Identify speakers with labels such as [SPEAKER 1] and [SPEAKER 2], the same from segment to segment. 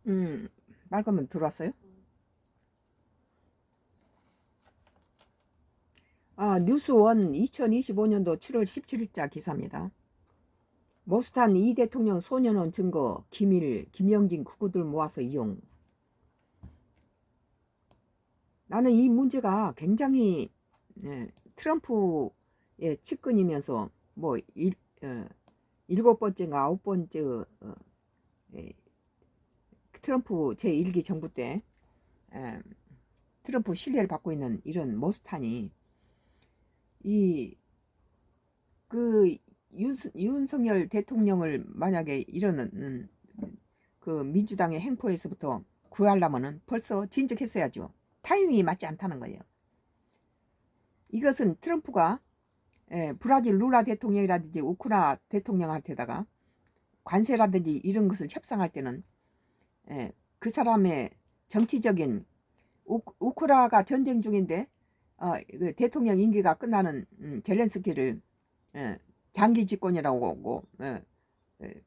[SPEAKER 1] 음, 말그면 들어왔어요? 뉴스원 2025년도 7월 17일자 기사입니다. 모스탄 이 대통령 소년원 증거 기밀 김영진 극우들 모아서 이용. 나는 이 문제가 굉장히 트럼프의 측근이면서 뭐 일곱 번째인가 아홉 번째 예, 트럼프 제1기 정부 때 트럼프 신뢰를 받고 있는 이런 모스탄이 그 윤석열 대통령을 만약에 이러는 그 민주당의 행포에서부터 구하려면은 벌써 진즉했어야죠. 타이밍이 맞지 않다는 거예요. 이것은 트럼프가 브라질 루라 대통령이라든지 우크라 대통령한테다가 관세라든지 이런 것을 협상할 때는 그 사람의 정치적인 우크라가 전쟁 중인데 그 대통령 임기가 끝나는 젤렌스키를 장기 집권이라고 하고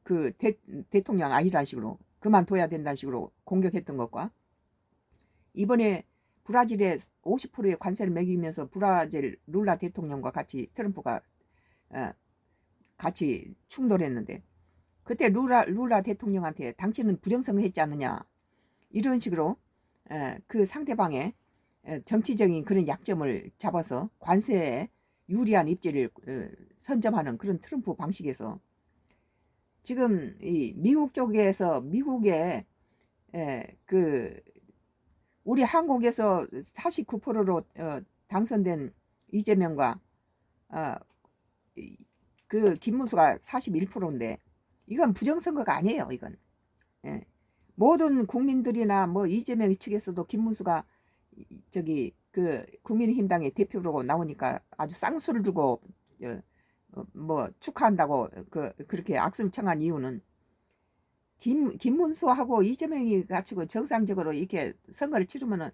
[SPEAKER 1] 그 대통령 아니라는 식으로 그만둬야 된다는 식으로 공격했던 것과 이번에 브라질에 50%의 관세를 매기면서 브라질 룰라 대통령과 같이 트럼프가 같이 충돌했는데 그때 룰라 대통령한테 당신은 부정선거했지 않느냐 이런 식으로 그 상대방의 정치적인 그런 약점을 잡아서 관세에 유리한 입지를 선점하는 그런 트럼프 방식에서 지금 이 미국 쪽에서 미국의 그 우리 한국에서 49%로 당선된 이재명과 그 김문수가 41%인데 이건 부정선거가 아니에요. 이건 모든 국민들이나 뭐 이재명 측에서도 김문수가 저기 그 국민의힘당의 대표로 나오니까 아주 쌍수를 두고 뭐 축하한다고 그렇게 악수를 청한 이유는 김문수하고 이재명이 갖추고 정상적으로 이렇게 선거를 치르면은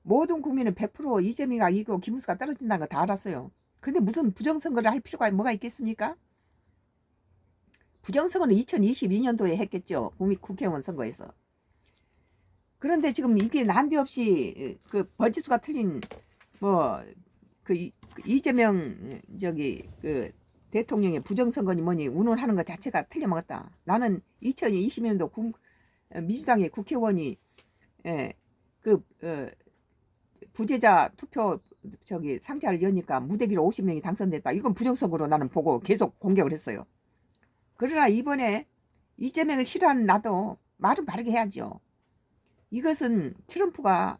[SPEAKER 1] 모든 국민은 100% 이재명이가 이기고 김문수가 떨어진다는 거 다 알았어요. 그런데 무슨 부정선거를 할 필요가 뭐가 있겠습니까? 부정선거는 2022년도에 했겠죠. 국회의원 선거에서. 그런데 지금 이게 난데없이 그 버지수가 틀린 뭐 그 이재명 저기 그 대통령의 부정선거니 뭐니 운운하는 것 자체가 틀려먹었다. 나는 2020년도 민주당의 국회의원이 그 부재자 투표 저기 상자를 여니까 무대기로 50명이 당선됐다. 이건 부정선거로 나는 보고 계속 공격을 했어요. 그러나 이번에 이재명을 싫어하는 나도 말은 바르게 해야죠. 이것은 트럼프가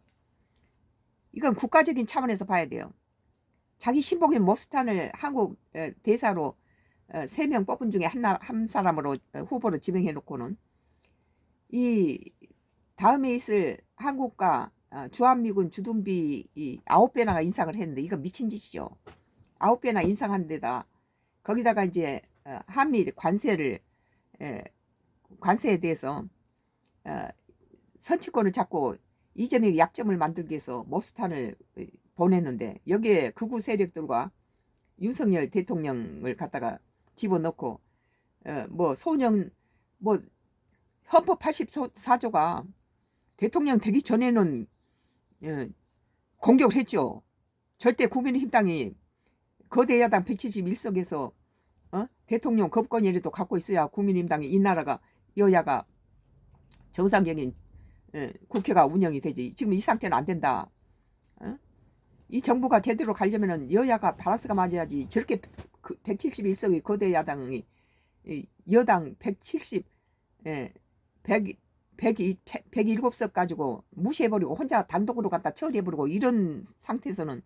[SPEAKER 1] 이건 국가적인 차원에서 봐야 돼요. 자기 신복인 모스탄을 한국 대사로 3명 뽑은 중에 한 사람으로 후보로 지명해 놓고는 이 다음에 있을 한국과 주한미군 주둔비 9배나 인상을 했는데 이거 미친 짓이죠. 9배나 인상한 데다 거기다가 이제 한미 관세에 대해서 선취권을 잡고 이재명의 약점을 만들기 위해서 모스탄을 보냈는데 여기에 극우 세력들과 윤석열 대통령을 갖다가 집어넣고 뭐 소년 뭐 헌법 84조가 대통령 되기 전에는 공격을 했죠. 절대 국민의힘당이 거대 야당 171석에서 대통령 거부권이라도 갖고 있어야 국민의힘당이 이 나라가 여야가 정상적인 국회가 운영이 되지. 지금 이 상태는 안 된다. 이 정부가 제대로 가려면은 여야가 바라스가 맞아야지. 저렇게 171석의 거대 야당이 여당 170 107석 가지고 무시해버리고 혼자 단독으로 갖다 처리해버리고 이런 상태에서는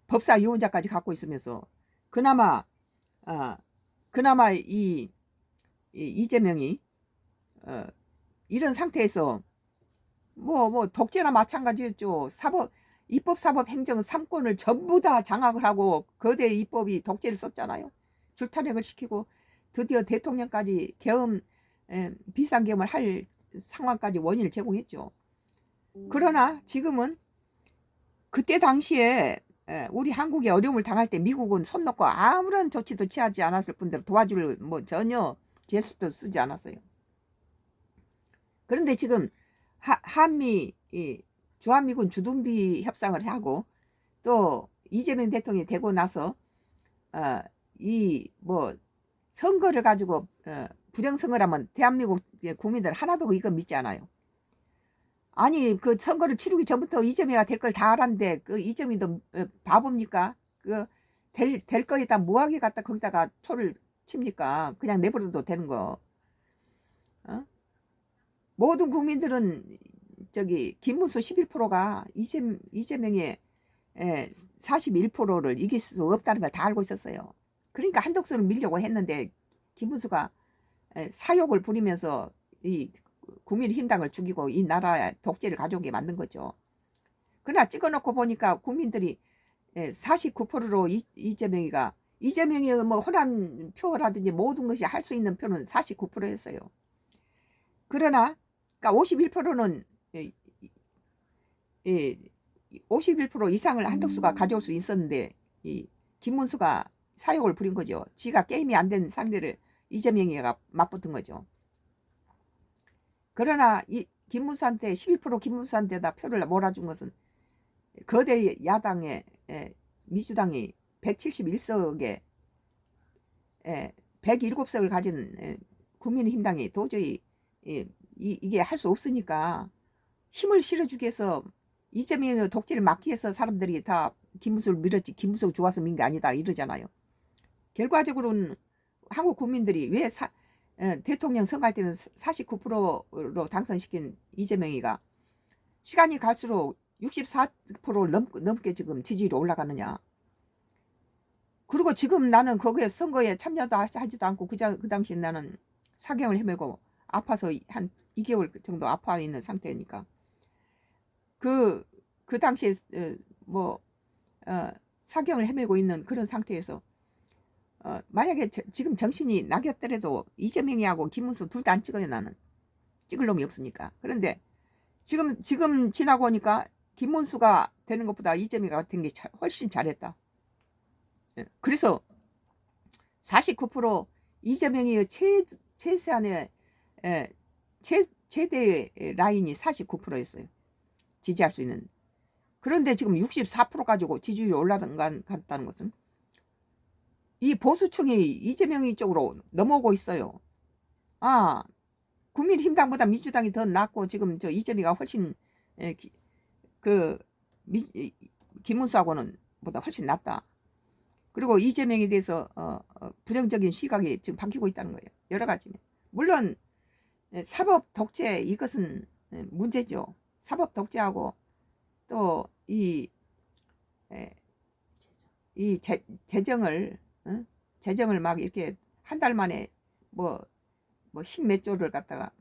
[SPEAKER 1] 법사위원장까지 갖고 있으면서 그나마 이재명이 이런 상태에서 뭐 독재나 마찬가지였죠. 입법, 사법, 행정 3권을 전부 다 장악을 하고 거대 입법이 독재를 썼잖아요. 줄타력을 시키고 드디어 대통령까지 비상계엄을 할 상황까지 원인을 제공했죠. 그러나 지금은 그때 당시에 우리 한국이 어려움을 당할 때 미국은 손 놓고 아무런 조치도 취하지 않았을 뿐더러 도와줄 뭐 전혀 제스도 쓰지 않았어요. 그런데 지금 한미 주한미군 주둔비 협상을 하고 또 이재명 대통령이 되고 나서 이 뭐 선거를 가지고 부정선거라면 대한민국 국민들 하나도 이거 믿지 않아요. 아니 그 선거를 치르기 전부터 이재명이가 될 걸 다 알았는데 그 이재명도 바보입니까? 그 될 거에다 뭐하게 갖다 거기다가 초를 칩니까? 그냥 내버려도 되는 거. 모든 국민들은 저기 김문수 11%가 이재명의 41%를 이길 수 없다는 걸 다 알고 있었어요. 그러니까 한덕수를 밀려고 했는데 김문수가 사욕을 부리면서 이 국민의힘당을 죽이고 이 나라의 독재를 가져오게 만든 거죠. 그러나 찍어놓고 보니까 국민들이 49%로 이재명이 뭐 호남 표라든지 모든 것이 할 수 있는 표는 49%였어요. 그러나 그러니까 51%는 51% 이상을 한덕수가 가져올 수 있었는데 이 김문수가 사욕을 부린 거죠. 지가 게임이 안 된 상대를 이재명이가 맞붙은 거죠. 그러나 이 김문수한테 11% 김문수한테다 표를 몰아준 것은 거대 야당의 민주당이 171석에 107석을 가진 국민의힘당이 도저히 이게 할 수 없으니까 힘을 실어주기 위해서 이재명의 독재를 막기 위해서 사람들이 다 김문수를 밀었지 김문수가 좋아서 민 게 아니다 이러잖아요. 결과적으로는 한국 국민들이 왜 대통령 선거할 때는 49%로 당선시킨 이재명이가 시간이 갈수록 64%를 넘게 지금 지지율이 올라가느냐. 그리고 지금 나는 거기에 선거에 참여도 하지도 않고 그 당시 나는 사경을 헤매고 아파서 한 2개월 정도 아파 있는 상태니까 그 당시에 사경을 헤매고 있는 그런 상태에서 만약에 지금 정신이 나겠더라도 이재명이하고 김문수 둘 다 안 찍어요. 나는 찍을 놈이 없으니까. 그런데 지금 지나고 오니까 김문수가 되는 것보다 이재명이가 된 게 훨씬 잘했다. 그래서 49% 이재명이 최소한의 최대 라인이 49%였어요. 지지할 수 있는. 그런데 지금 64% 가지고 지지율이 올라갔다는 것은 이 보수층이 이재명이 쪽으로 넘어오고 있어요. 국민힘당보다 민주당이 더 낫고 지금 저 이재명이가 훨씬 김문수하고는 보다 훨씬 낫다. 그리고 이재명에 대해서 부정적인 시각이 지금 바뀌고 있다는 거예요. 여러 가지. 물론 사법 독재 이것은 문제죠. 사법 독재하고 또 이 재정을 막 이렇게 한 달 만에 뭐 10몇 조를 갖다가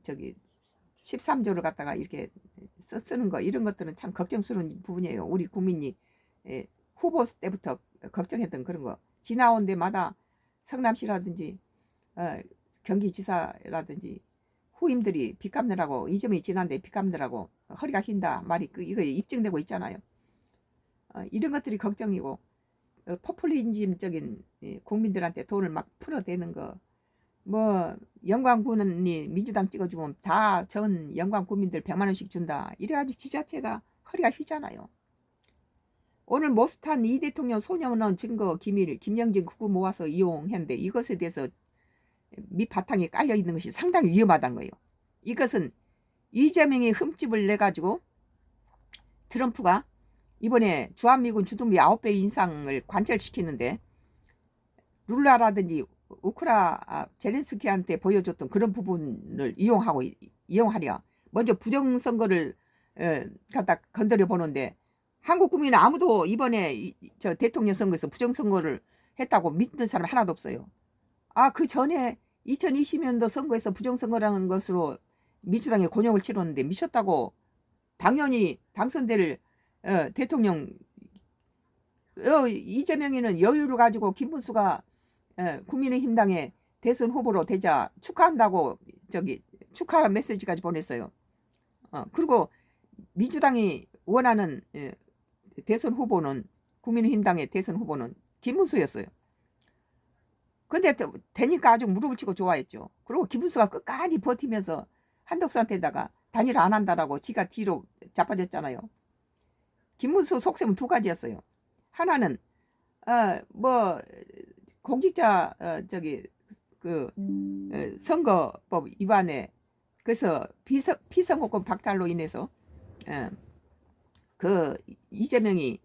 [SPEAKER 1] 저기 13조를 갖다가 이렇게 쓰는 거 이런 것들은 참 걱정스러운 부분이에요. 우리 국민이 후보 때부터 걱정했던 그런 거 지나온 데마다 성남시라든지 경기지사라든지 후임들이 빚 갚느라고 이점이 지난데 빚 갚느라고 허리가 휜다 말이 이거 입증되고 있잖아요. 이런 것들이 걱정이고 포퓰리즘적인 국민들한테 돈을 막 풀어대는 거 영광군이 민주당 찍어주면 다 전 영광 국민들 100만 원씩 준다 이래가지고 지자체가 허리가 휘잖아요. 오늘 모스탄 이 대통령 소년원 증거 기밀 김영진 국부 모아서 이용했는데 이것에 대해서 밑바탕에 깔려있는 것이 상당히 위험하다는 거예요. 이것은 이재명이 흠집을 내가지고 트럼프가 이번에 주한미군 주둔비 9배 인상을 관철시키는데 룰라라든지 우크라 젤렌스키한테 보여줬던 그런 부분을 이용하려 먼저 부정선거를 갖다 건드려 보는데 한국 국민은 아무도 이번에 저 대통령 선거에서 부정선거를 했다고 믿는 사람 하나도 없어요. 그 전에 2020년도 선거에서 부정선거라는 것으로 민주당이 곤욕을 치렀는데 미쳤다고 당연히 당선될 대통령 이재명이는 여유를 가지고 김문수가 국민의힘당의 대선 후보로 되자 축하한다고 축하 메시지까지 보냈어요. 그리고 민주당이 원하는 대선 후보는 국민의힘당의 대선 후보는 김문수였어요. 근데 되니까 아주 무릎을 치고 좋아했죠. 그리고 김문수가 끝까지 버티면서 한덕수한테다가 단일 안 한다라고 지가 뒤로 자빠졌잖아요. 김문수 속셈은 두 가지였어요. 하나는 뭐 공직자 선거법 위반에 그래서 피선거권 박탈로 인해서 그 이재명이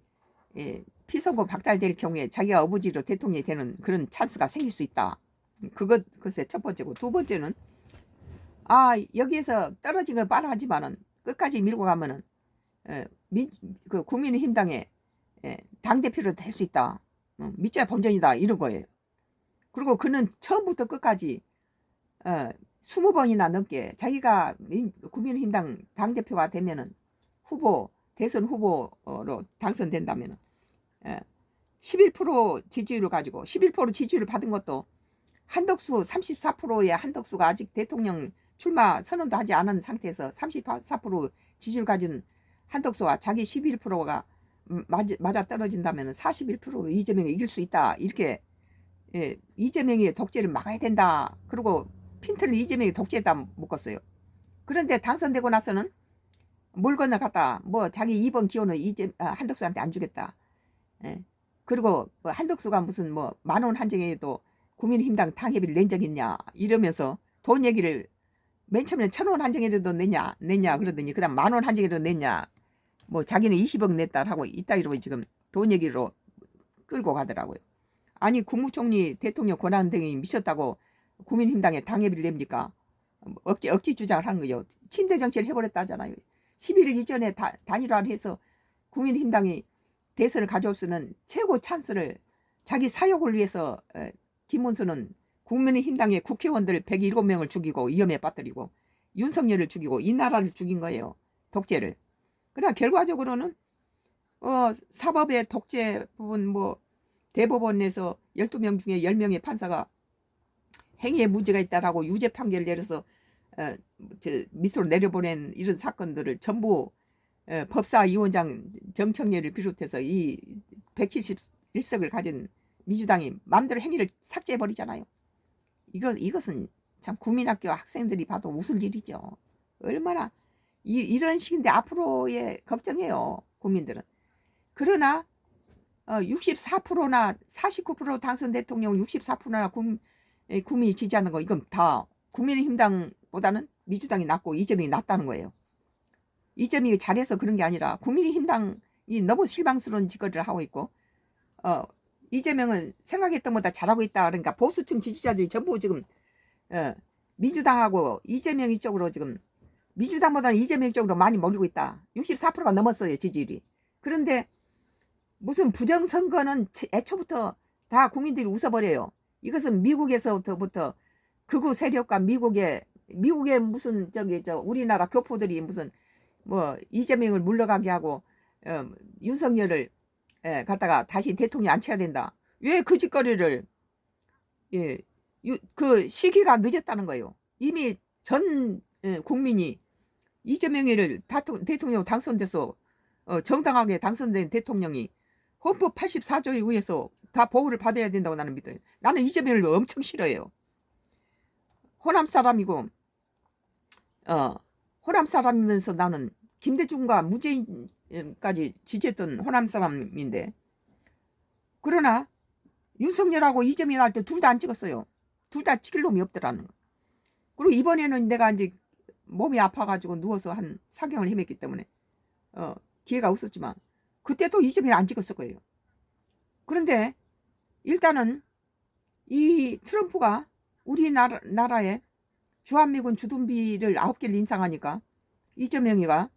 [SPEAKER 1] 피선거 박탈될 경우에 자기가 아버지로 대통령이 되는 그런 찬스가 생길 수 있다. 그것의 첫 번째고, 두 번째는 여기에서 떨어진 건 뻔하지만은 끝까지 밀고 가면은 그 국민의힘당의 당대표로 될 수 있다. 믿자 본전이다. 이런 거예요. 그리고 그는 처음부터 끝까지 20번이나 넘게 자기가 국민의힘당 당대표가 되면은 대선 후보로 당선된다면은 11% 지지율을 가지고 11% 지지율을 받은 것도 한덕수 34%의 한덕수가 아직 대통령 출마 선언도 하지 않은 상태에서 34% 지지율 가진 한덕수와 자기 11%가 맞아 떨어진다면 41% 이재명이 이길 수 있다. 이렇게 이재명의 독재를 막아야 된다. 그리고 핀트를 이재명이 독재에다 묶었어요. 그런데 당선되고 나서는 물 건너갔다. 뭐 자기 2번 기호는 한덕수한테 안 주겠다. 그리고 뭐 한덕수가 무슨 뭐 만원 한정에도 국민의힘당 당협위를 낸 적 있냐 이러면서 돈 얘기를 맨 처음에는 1,000원 한정이라도 냈냐 그러더니 그다음 10,000원 한정이라도 냈냐, 뭐 자기는 20억 냈다 하고 이따위로 지금 돈 얘기로 끌고 가더라고요. 아니 국무총리 대통령 권한대행이 미쳤다고 국민힘당에 당협위를 냅니까? 억지 주장을 하는 거죠. 침대 정치를 해버렸다잖아요. 11일 이전에 단일화를 해서 국민힘당이 대선을 가져올 수 있는 최고 찬스를 자기 사욕을 위해서 김문수는 국민의힘당의 국회의원들 107명을 죽이고 위험에 빠뜨리고 윤석열을 죽이고 이 나라를 죽인 거예요. 독재를. 그러나 결과적으로는 사법의 독재 부분 뭐 대법원에서 12명 중에 10명의 판사가 행위에 문제가 있다라고 유죄 판결을 내려서 밑으로 내려보낸 이런 사건들을 전부 법사위원장 정청래를 비롯해서 이 171석을 가진 민주당이 마음대로 행위를 삭제해버리잖아요. 이것은 참 국민학교 학생들이 봐도 웃을 일이죠. 얼마나 이런 식인데 앞으로의 걱정해요, 국민들은. 그러나 64%나 49% 당선 대통령 64%나 국민이 지지하는 거, 이건 다 국민의힘당보다는 민주당이 낫고 이재명이 낫다는 거예요. 이재명이 잘해서 그런 게 아니라 국민의힘당이 너무 실망스러운 짓거리를 하고 있고 이재명은 생각했던 것보다 잘하고 있다. 그러니까 보수층 지지자들이 전부 지금 민주당하고 이재명 이쪽으로 지금 민주당보다는 이재명 쪽으로 많이 몰리고 있다. 64%가 넘었어요, 지지율이. 그런데 무슨 부정선거는 애초부터 다 국민들이 웃어버려요. 이것은 미국에서부터 극우 세력과 미국의 무슨 우리나라 교포들이 무슨 뭐 이재명을 물러가게 하고 윤석열을 갖다가 다시 대통령 앉혀야 된다. 왜 그 짓거리를 그 시기가 늦었다는 거예요. 이미 전 국민이 이재명이를 대통령 당선돼서 정당하게 당선된 대통령이 헌법 84조에 의해서 다 보호를 받아야 된다고 나는 믿어요. 나는 이재명을 엄청 싫어해요. 호남 사람이고 호남 사람이면서 나는 김대중과 문재인까지 지지했던 호남 사람인데, 그러나 윤석열하고 이재명이 날 때 둘 다 안 찍었어요. 둘 다 찍을 놈이 없더라는 거. 그리고 이번에는 내가 이제 몸이 아파가지고 누워서 한 4개월 헤맸기 때문에 기회가 없었지만 그때도 이재명이 안 찍었을 거예요. 그런데 일단은 이 트럼프가 우리나라에 주한미군 주둔비를 9개를 인상하니까 이재명이가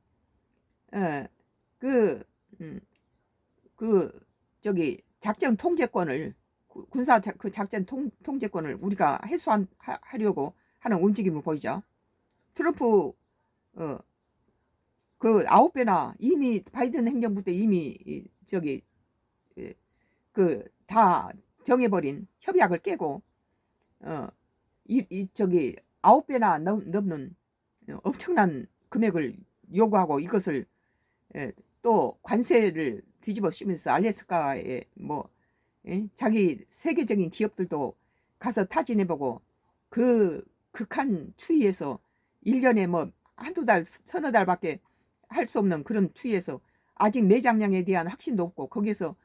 [SPEAKER 1] 작전 통제권을 군사 그 작전 통제권을 우리가 해소하려고 하는 움직임을 보이죠. 트럼프 그 9배나 이미 바이든 행정부 때 이미 다 정해버린 협약을 깨고 9배나 넘는 엄청난 금액을 요구하고 이것을 또 관세를 뒤집어 씌우면서 알래스카에 자기 세계적인 기업들도 가서 타진해보고 그 극한 추위에서 1년에 뭐 한두 달, 서너 달밖에 할 수 없는 그런 추위에서 아직 매장량에 대한 확신도 없고 거기서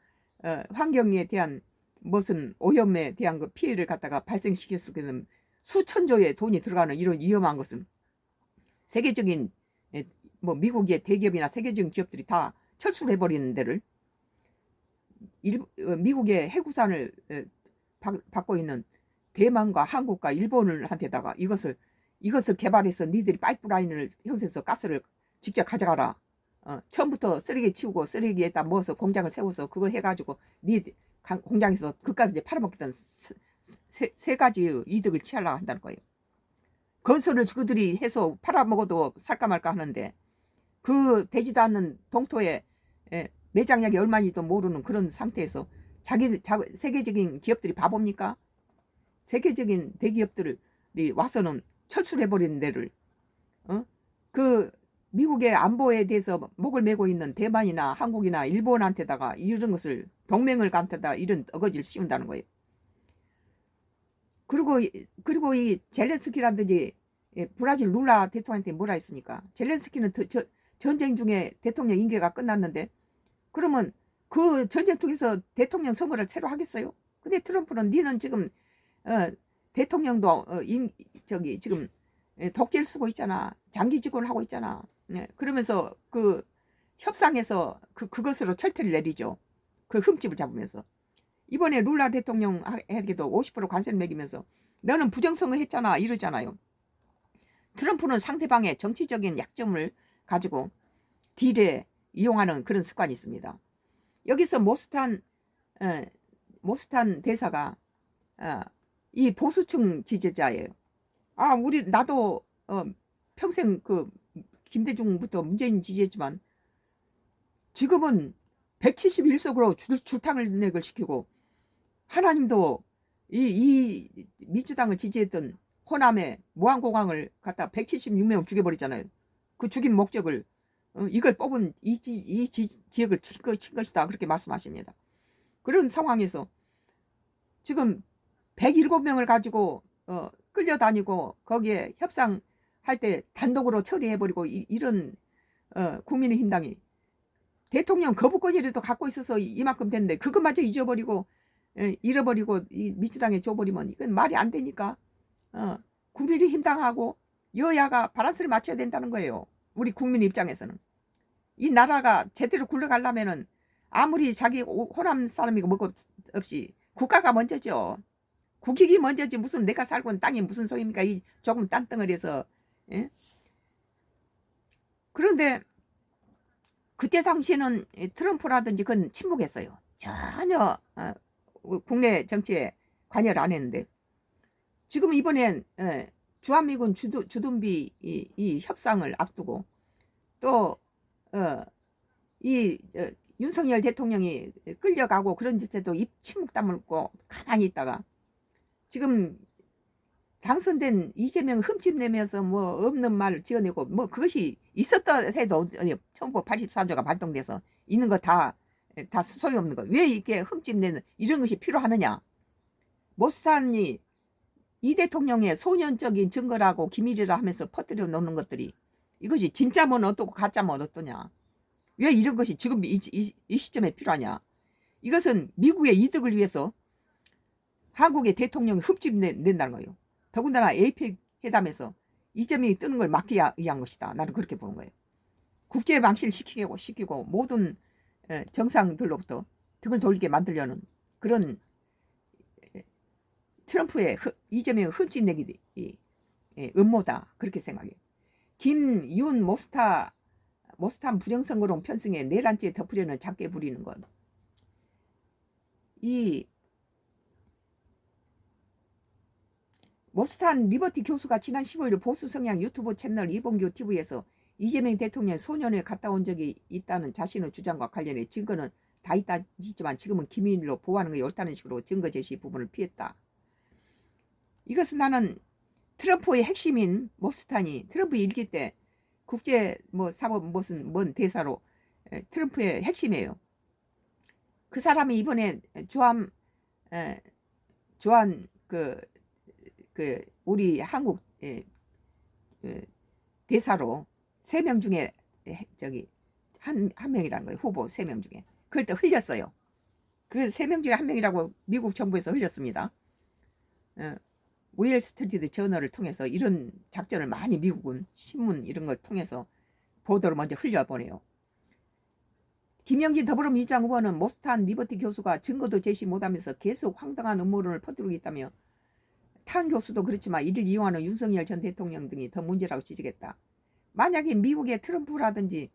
[SPEAKER 1] 환경에 대한 무슨 오염에 대한 그 피해를 갖다가 발생시킬 수 있는 수천조의 돈이 들어가는 이런 위험한 것은 세계적인 뭐 미국의 대기업이나 세계적인 기업들이 다 철수를 해버리는 데를 미국의 해구산을 받고 있는 대만과 한국과 일본을 한테다가 이것을 개발해서 니들이 파이프라인을 형성해서 가스를 직접 가져가라. 처음부터 쓰레기 치우고 쓰레기에다 모아서 공장을 세워서 그거 해가지고 니 공장에서 그까지 이제 팔아먹겠다는 세 가지 이득을 취하려고 한다는 거예요. 건설을 그들이 해서 팔아먹어도 살까 말까 하는데 그 되지도 않는 동토에 매장량이 얼마인지도 모르는 그런 상태에서 세계적인 기업들이 바보입니까? 세계적인 대기업들이 와서는 철수를 해버리는 데를 그 미국의 안보에 대해서 목을 메고 있는 대만이나 한국이나 일본한테다가 이런 것을 동맹을 간테다 이런 어거지를 씌운다는 거예요. 그리고 이 젤렌스키라든지 브라질 룰라 대통령한테 뭐라 했습니까? 젤렌스키는 전쟁 중에 대통령 임기가 끝났는데 그러면 그 전쟁 통해서 대통령 선거를 새로 하겠어요? 근데 트럼프는 니는 지금 대통령도 지금 독재를 쓰고 있잖아. 장기 집권을 하고 있잖아. 그러면서 그 협상에서 그것으로 철퇴를 내리죠. 그 흠집을 잡으면서 이번에 룰라 대통령에게도 50% 관세를 매기면서 너는 부정선거 했잖아 이러잖아요. 트럼프는 상대방의 정치적인 약점을 가지고 딜에 이용하는 그런 습관이 있습니다. 여기서 모스탄 대사가 이 보수층 지지자예요. 나도 평생 그 김대중부터 문재인 지지했지만 지금은 171석으로 줄탕을 시키고 하나님도 이 민주당을 지지했던 호남의 무안고강을 갖다 176명 죽여버리잖아요. 그 죽인 목적을 이걸 뽑은 이 지역을 친 것이다 그렇게 말씀하십니다. 그런 상황에서 지금 107명을 가지고 끌려다니고 거기에 협상할 때 단독으로 처리해버리고 이런 국민의힘당이 대통령 거부권이라도 갖고 있어서 이만큼 됐는데 그것마저 잊어버리고 잃어버리고 이 민주당에 줘버리면 이건 말이 안 되니까 국민의힘당하고 여야가 바란스를 맞춰야 된다는 거예요. 우리 국민 입장에서는 이 나라가 제대로 굴러가려면은 아무리 자기 호남 사람이고 뭐고 없이 국가가 먼저죠. 국익이 먼저지 무슨 내가 살고 있는 땅이 무슨 소용입니까? 이 조금 땅덩어리에서. 예? 그런데 그때 당시에는 트럼프라든지 그건 침묵했어요. 전혀 국내 정치에 관여를 안 했는데 지금 이번엔 주한미군 주둔비 이 협상을 앞두고 또 윤석열 대통령이 끌려가고 그런 짓에도 입 침묵 다물고 가만히 있다가 지금 당선된 이재명 흠집 내면서 뭐 없는 말을 지어내고 뭐 그것이 있었다 해도 1984조가 발동돼서 있는 거 다 소용없는 거. 왜 이렇게 흠집 내는 이런 것이 필요하느냐. 모스탄이 이 대통령의 소년적인 증거라고 기밀이라 하면서 퍼뜨려 놓는 것들이 이것이 진짜면 어떻고 가짜면 어떠냐. 왜 이런 것이 지금 이 시점에 필요하냐. 이것은 미국의 이득을 위해서 한국의 대통령이 흠집 낸다는 거예요. 더군다나 에이펙 회담에서 이재명이 뜨는 걸 막기 위한 것이다. 나는 그렇게 보는 거예요. 국제 방식을 시키고 모든 정상들로부터 등을 돌리게 만들려는 그런 트럼프의 이재명의 흠집 내기 음모다. 그렇게 생각해요. 김윤 모스탄 부정선거론 편승에 내란죄 덮으려는 작게 부리는 것. 이 모스탄 리버티 교수가 지난 15일 보수 성향 유튜브 채널 이봉규 TV에서 이재명 대통령 소년을 갔다 온 적이 있다는 자신의 주장과 관련해 증거는 다 있다지만 지금은 기밀로 보호하는 것이 옳다는 식으로 증거 제시 부분을 피했다. 이것은 나는 트럼프의 핵심인 모스탄이 트럼프 일기 때 국제 사법 뭔 대사로 트럼프의 핵심이에요. 그 사람이 이번에 주한 우리 한국 대사로 3명 중에 저기 한 명이라는 거예요. 후보 3명 중에. 그럴 때 흘렸어요. 그 3명 중에 1명이라고 미국 정부에서 흘렸습니다. 웨일스트리트 저널을 통해서 이런 작전을 많이 미국은 신문 이런 걸 통해서 보도를 먼저 흘려보내요. 김영진 더불어민주당 후보는 모스탄 리버티 교수가 증거도 제시 못하면서 계속 황당한 음모론을 퍼뜨리고 있다며 탄 교수도 그렇지만 이를 이용하는 윤석열 전 대통령 등이 더 문제라고 지적했다. 만약에 미국의 트럼프라든지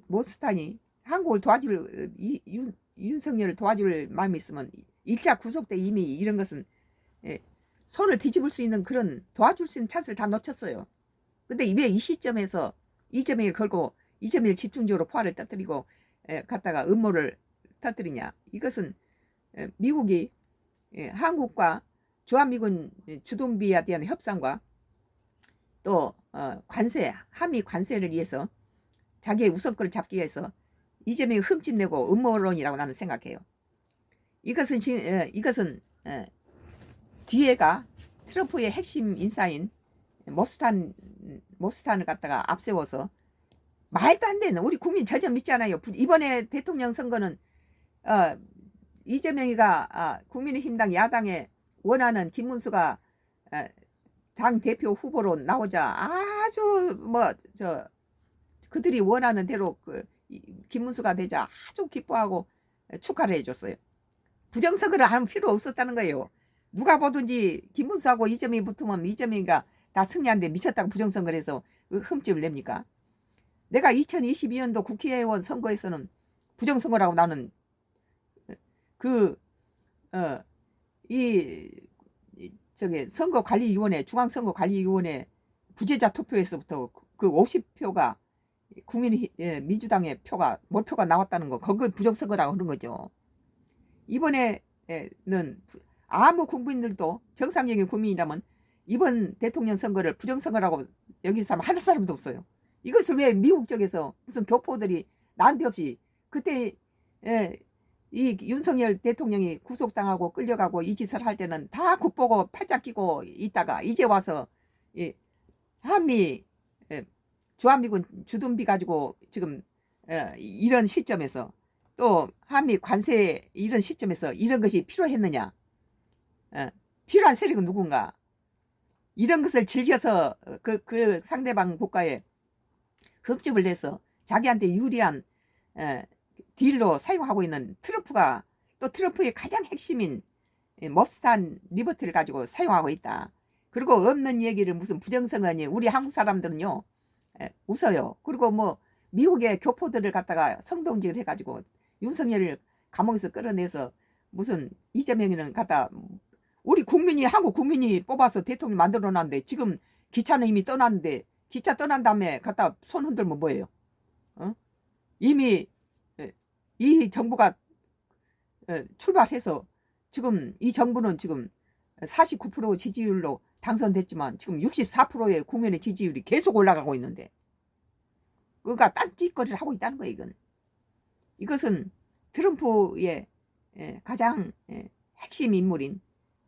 [SPEAKER 1] 모스탄이 한국을 도와줄 윤석열을 도와줄 마음이 있으면 1차 구속 때 이미 이런 것은 손을 뒤집을 수 있는 그런 도와줄 수 있는 찬스를 다 놓쳤어요. 근데 왜 이 시점에서 이재명을 걸고 이재명을 집중적으로 포화를 터뜨리고 갖다가 음모를 터뜨리냐. 이것은 미국이 한국과 주한미군 주둔비에 대한 협상과 또 관세, 한미 관세를 위해서 자기의 우선권을 잡기 위해서 이재명이 흠집내고 음모론이라고 나는 생각해요. 이것은 뒤에가 트럼프의 핵심 인사인 모스탄을 갖다가 앞세워서 말도 안 되는, 우리 국민 전혀 믿지 않아요. 이번에 대통령 선거는 이재명이가 국민의힘당 야당에 원하는 김문수가 당 대표 후보로 나오자 아주 그들이 원하는 대로 김문수가 되자 아주 기뻐하고 축하를 해줬어요. 부정선거를 하는 필요 없었다는 거예요. 누가 보든지 김문수하고 이재명이 붙으면 이재명이가 다 승리하는데 미쳤다고 부정선거를 해서 흠집을 냅니까? 내가 2022년도 국회의원 선거에서는 부정선거라고 나는 선거관리위원회, 중앙선거관리위원회 부재자 투표에서부터 그 50표가 민주당의 몰표가 나왔다는 거, 그거 부정선거라고 하는 거죠. 이번에는 아무 국민들도 정상적인 국민이라면 이번 대통령 선거를 부정선거라고 여기는 사람 한 사람도 없어요. 이것을 왜 미국 쪽에서 무슨 교포들이 난데없이 그때 이 윤석열 대통령이 구속당하고 끌려가고 이 짓을 할 때는 다 국보고 팔짱 끼고 있다가 이제 와서 한미 주한미군 주둔비 가지고 지금 이런 시점에서 또 한미 관세 이런 시점에서 이런 것이 필요했느냐? 필요한 세력은 누군가? 이런 것을 즐겨서 그 상대방 국가에 흠집을 내서 자기한테 유리한 딜로 사용하고 있는 트럼프가 또 트럼프의 가장 핵심인 모스탄 리버티를 가지고 사용하고 있다. 그리고 없는 얘기를 무슨 부정선거니 우리 한국 사람들은요 웃어요. 그리고 뭐 미국의 교포들을 갖다가 성동직을 해가지고 윤석열을 감옥에서 끌어내서 무슨 이재명이는 갖다 우리 국민이 한국 국민이 뽑아서 대통령 만들어놨는데 지금 기차는 이미 떠났는데 기차 떠난 다음에 갖다 손 흔들면 뭐예요? 이미 이 정부가 출발해서 지금 이 정부는 지금 49% 지지율로 당선됐지만 지금 64%의 국민의 지지율이 계속 올라가고 있는데 그가 딴짓거리를 하고 있다는 거예요. 이것은 트럼프의 가장 핵심 인물인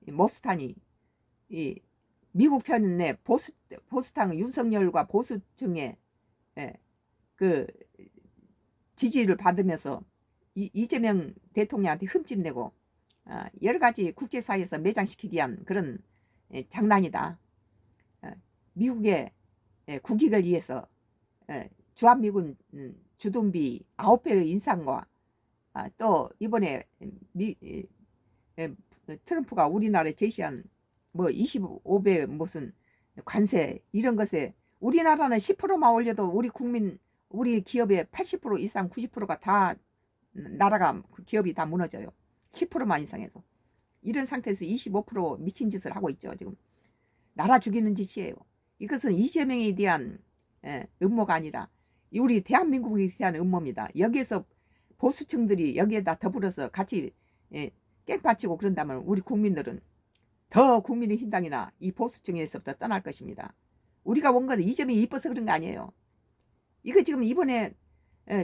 [SPEAKER 1] 모스탄이 이 미국 편의 보수당 윤석열과 보수층의 그 지지를 받으면서 이재명 대통령한테 흠집내고 여러 가지 국제사회에서 매장시키기 위한 그런 장난이다. 미국의 국익을 위해서 주한미군 주둔비 9배의 인상과 또 이번에 트럼프가 우리나라에 제시한 뭐 25배 무슨 관세 이런 것에 우리나라는 10%만 올려도 우리 기업의 80% 이상 90%가 다 나라가 기업이 다 무너져요. 10%만 인상해도. 이런 상태에서 25% 미친 짓을 하고 있죠. 지금 나라 죽이는 짓이에요. 이것은 이재명에 대한 음모가 아니라 우리 대한민국에 대한 음모입니다. 여기에서 보수층들이 여기에다 더불어서 같이 깽판치고 그런다면 우리 국민들은 더 국민의힘당이나 이 보수층에서부터 떠날 것입니다. 우리가 원거는 이재명이 이뻐서 그런 거 아니에요. 이거 지금 이번에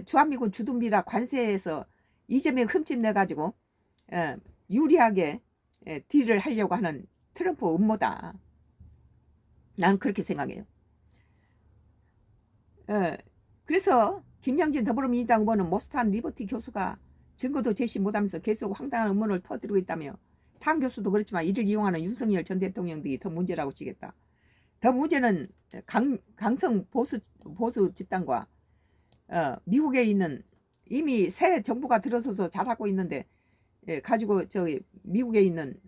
[SPEAKER 1] 주한미군 주둔비라 관세에서 이재명 흠집내가지고 유리하게 딜을 하려고 하는 트럼프 음모다. 나는 그렇게 생각해요. 그래서 김양진 더불어민주당 후보는 모스탄 리버티 교수가 증거도 제시 못하면서 계속 황당한 음모를 터뜨리고 있다며 탕 교수도 그렇지만 이를 이용하는 윤석열 전 대통령 등이 더 문제라고 치겠다. 더 문제는 강성 보수 집단과 미국에 있는 이미 새 정부가 들어서서 잘하고 있는데 가지고 저기 미국에 있는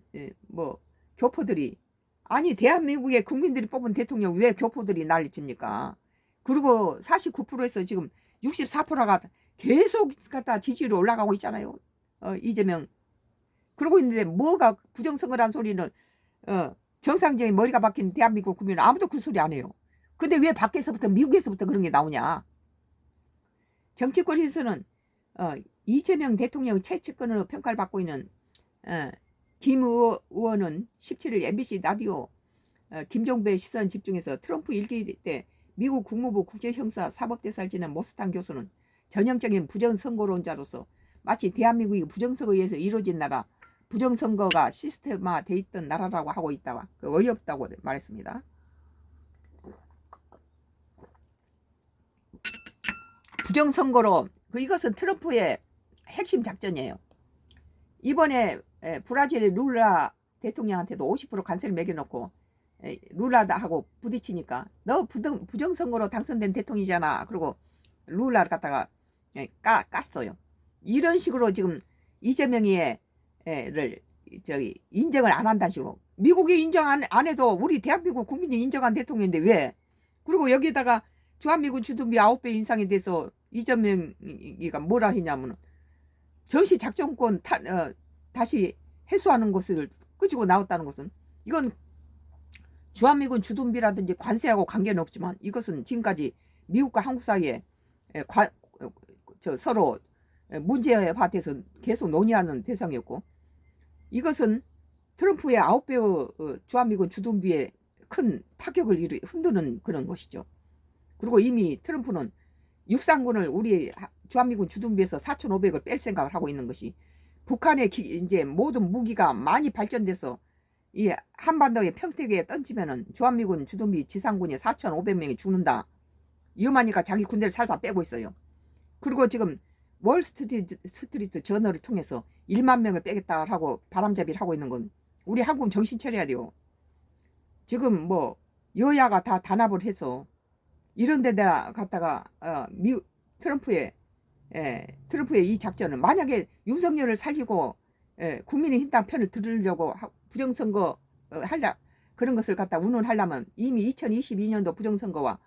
[SPEAKER 1] 뭐 교포들이 아니 대한민국의 국민들이 뽑은 대통령 왜 교포들이 난리칩니까? 그리고 49%에서 지금 64%가 계속 갖다 지지율이 올라가고 있잖아요. 이재명 그러고 있는데 뭐가 부정선거란 소리는 정상적인 머리가 박힌 대한민국 국민은 아무도 그 소리 안 해요. 근데 왜 밖에서부터 미국에서부터 그런 게 나오냐? 정치권에서는 이재명 대통령 최측근으로 평가를 받고 있는 김 의원은 17일 MBC 라디오 김종배의 시선 집중해서 트럼프 일기 때 미국 국무부 국제형사 사법대사를 지낸 모스탄 교수는 전형적인 부정선거론자로서 마치 대한민국이 부정선거에 의해서 이루어진 나라, 부정선거가 시스템화돼 있던 나라라고 하고 있다. 어이없다고 말했습니다. 부정선거로 이것은 트럼프의 핵심 작전이에요. 이번에 브라질의 룰라 대통령한테도 50% 관세를 매겨놓고 룰라하고 부딪히니까 너 부정선거로 당선된 대통령이잖아. 그리고 룰라를 갖다가 깠어요. 이런 식으로 지금 이재명이를 저기 인정을 안 한다는 식으로 미국이 인정 안 해도 우리 대한민국 국민이 인정한 대통령인데 왜? 그리고 여기다가 주한미군 주둔비 9배 인상에 대해서 이재명이가 뭐라 했냐면 전시작전권 다시 해소하는 것을 끄지고 나왔다는 것은 이건 주한미군 주둔비라든지 관세하고 관계는 없지만 이것은 지금까지 미국과 한국 사이에 서로 문제화돼서 계속 논의하는 대상이었고 이것은 트럼프의 9배의 주한미군 주둔비에 큰 타격을 흔드는 그런 것이죠. 그리고 이미 트럼프는 육상군을 우리 주한미군 주둔비에서 4,500을 뺄 생각을 하고 있는 것이 북한의 이제 모든 무기가 많이 발전돼서 이 한반도의 평택에 던지면은 주한미군 주둔비 지상군이 4,500명이 죽는다. 위험하니까 자기 군대를 살살 빼고 있어요. 그리고 지금 월스트리트 저널을 통해서 1만 명을 빼겠다라고 바람잡이를 하고 있는 건 우리 한국 정신 차려야 돼요. 지금 뭐 여야가 다 단합을 해서 이런 데다 갖다가 트럼프의 이 작전은 만약에 윤석열을 살리고 국민의힘당 편을 들으려고 부정선거 그런 것을 갖다 운운하려면 이미 2022년도 부정선거와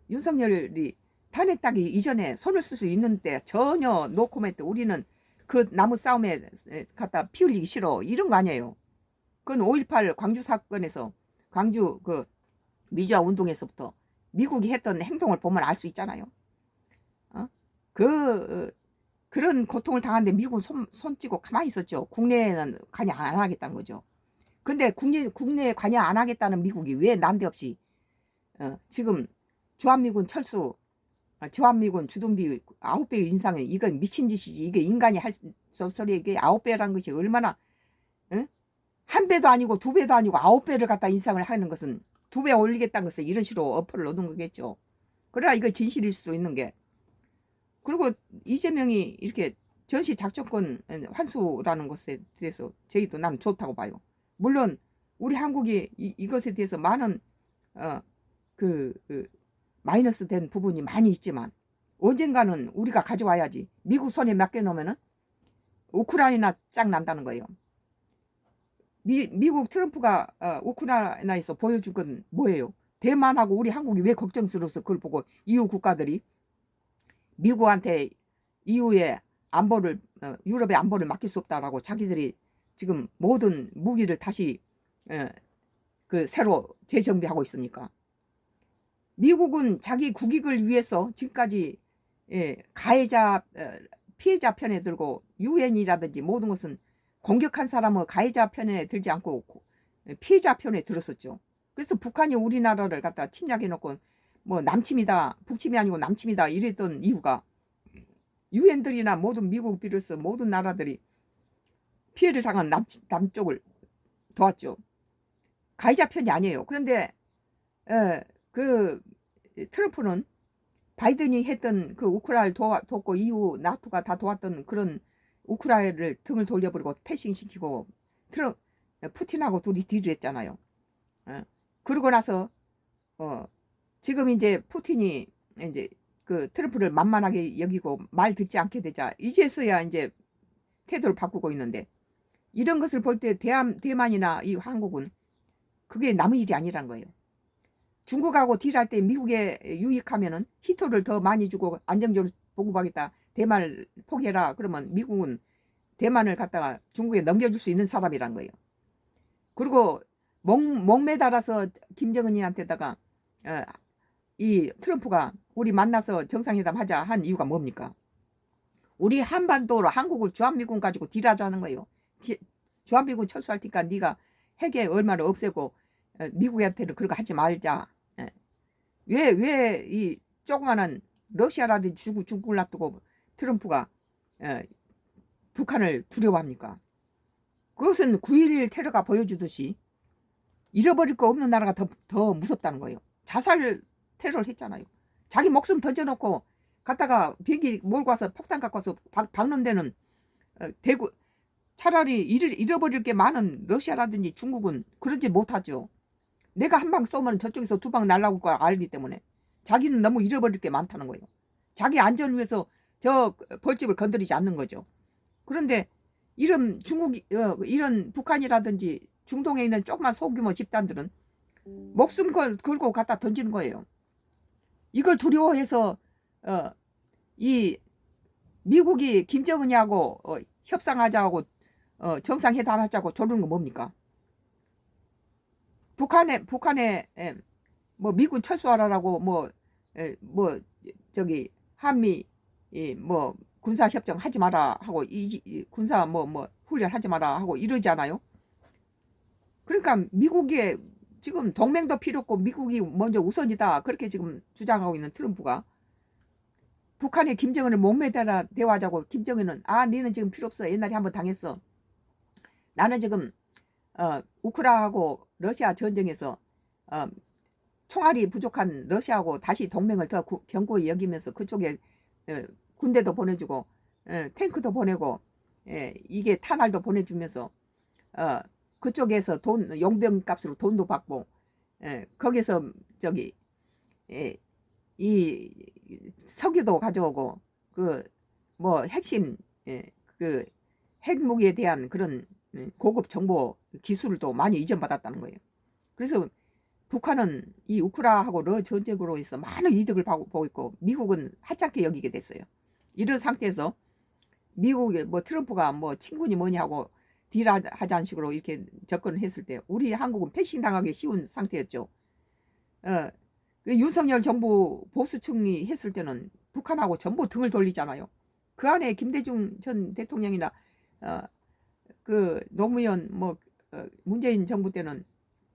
[SPEAKER 1] 윤석열이 탄핵 따기 이전에 손을 쓸 수 있는데 전혀 노코멘트. 우리는 그 나무 싸움에 갖다 피 흘리기 싫어 이런 거 아니에요. 그건 5.18 광주 사건에서 광주 그 미주화 운동에서부터 미국이 했던 행동을 보면 알 수 있잖아요. 그런 고통을 당하는데 미국은 손찌고 가만히 있었죠. 국내에는 관여 안 하겠다는 거죠. 근데 국내에 관여 안 하겠다는 미국이 왜 난데없이 지금 주한미군 철수, 주한미군 주둔비 9배 인상은 이건 미친 짓이지. 이게 인간이 할 소리. 이게 9배라는 것이 얼마나 한 배도 아니고 2배도 아니고 9배를 갖다 인상을 하는 것은 2배 올리겠다는 것을 이런 식으로 어퍼를 놓는 거겠죠. 그래야 이거 진실일 수 있는 게. 그리고 이재명이 이렇게 전시작전권 환수라는 것에 대해서 저희도 나는 좋다고 봐요. 물론 우리 한국이 이것에 대해서 많은 마이너스 된 부분이 많이 있지만 언젠가는 우리가 가져와야지. 미국 손에 맡겨놓으면은 우크라이나 짱 난다는 거예요. 미국 트럼프가 우크라이나에서 보여준 건 뭐예요? 대만하고 우리 한국이 왜 걱정스러워서 그걸 보고 EU 국가들이 미국한테 EU의 안보를 유럽의 안보를 맡길 수 없다라고 자기들이 지금 모든 무기를 다시 새로 재정비하고 있습니까? 미국은 자기 국익을 위해서 지금까지 가해자 피해자 편에 들고 유엔이라든지 모든 것은 공격한 사람은 가해자 편에 들지 않고 피해자 편에 들었었죠. 그래서 북한이 우리나라를 갖다 침략해 놓고 뭐 남침이다, 북침이 아니고 남침이다 이랬던 이유가 유엔들이나 모든 미국 비롯해서 모든 나라들이 피해를 당한 남쪽을 도왔죠. 가해자 편이 아니에요. 그런데 그 트럼프는 바이든이 했던 그 우크라이나를 돕고 EU 나토가 다 도왔던 그런 우크라이나를 등을 돌려버리고 패싱시키고 푸틴하고 둘이 딜을 했잖아요. 그러고 나서 지금 이제 푸틴이 이제 그 트럼프를 만만하게 여기고 말 듣지 않게 되자 이제서야 이제 태도를 바꾸고 있는데, 이런 것을 볼 때 대만이나 이 한국은 그게 남의 일이 아니란 거예요. 중국하고 딜할 때 미국에 유익하면은 히토를 더 많이 주고 안정적으로 보급하겠다. 대만을 포기해라. 그러면 미국은 대만을 갖다가 중국에 넘겨줄 수 있는 사람이란 거예요. 그리고 목매달아서 김정은이한테다가 이 트럼프가 우리 만나서 정상회담 하자 한 이유가 뭡니까? 우리 한반도로 한국을 주한미군 가지고 딜하자는 거예요. 주한미군 철수할 테니까 네가 핵에 얼마를 없애고 미국한테는 그런 거 하지 말자. 왜 이 조그마한 러시아라든지 중국을 놔두고 트럼프가 북한을 두려워합니까? 그것은 9.11 테러가 보여주듯이 잃어버릴 거 없는 나라가 더 무섭다는 거예요. 자살 테러를 했잖아요. 자기 목숨 던져놓고 갔다가 비행기 몰고 와서 폭탄 갖고 와서 박는 데는 대구, 차라리 잃어버릴 게 많은 러시아라든지 중국은 그러지 못하죠. 내가 한 방 쏘면 저쪽에서 두 방 날라올 걸 알기 때문에 자기는 너무 잃어버릴 게 많다는 거예요. 자기 안전을 위해서 저 벌집을 건드리지 않는 거죠. 그런데 이런 이런 북한이라든지 중동에 있는 조그만 소규모 집단들은 목숨 걸고 갖다 던지는 거예요. 이걸 두려워해서 이 미국이 김정은이하고 협상하자고 정상회담하자고 조르는 거 뭡니까? 북한에 뭐 미군 철수하라라고 뭐 저기 한미 뭐 군사 협정 하지 마라 하고 군사 뭐 훈련 하지 마라 하고 이러잖아요. 그러니까 미국이 지금 동맹도 필요 없고 미국이 먼저 우선이다 그렇게 지금 주장하고 있는 트럼프가 북한에 김정은을 목매달아 대화하자고, 김정은은 니는 지금 필요 없어. 옛날에 한번 당했어. 나는 지금 우크라이나하고 러시아 전쟁에서 총알이 부족한 러시아하고 다시 동맹을 더 견고히 여기면서 그쪽에 군대도 보내주고 탱크도 보내고 이게 탄알도 보내주면서 그쪽에서 용병값으로 돈도 받고 거기서 저기 이 석유도 가져오고 그 뭐 핵심 그 핵무기에 대한 그런 고급 정보 기술도 많이 이전받았다는 거예요. 그래서 북한은 이 우크라이나하고 러 전쟁으로 해서 많은 이득을 보고 있고 미국은 하찮게 여기게 됐어요. 이런 상태에서 미국의 뭐 트럼프가 뭐 친구니 뭐니 하고 딜하자는 식으로 이렇게 접근을 했을 때 우리 한국은 패싱 당하기 쉬운 상태였죠. 그 윤석열 정부 보수층이 했을 때는 북한하고 전부 등을 돌리잖아요. 그 안에 김대중 전 대통령이나 그 노무현 뭐 문재인 정부 때는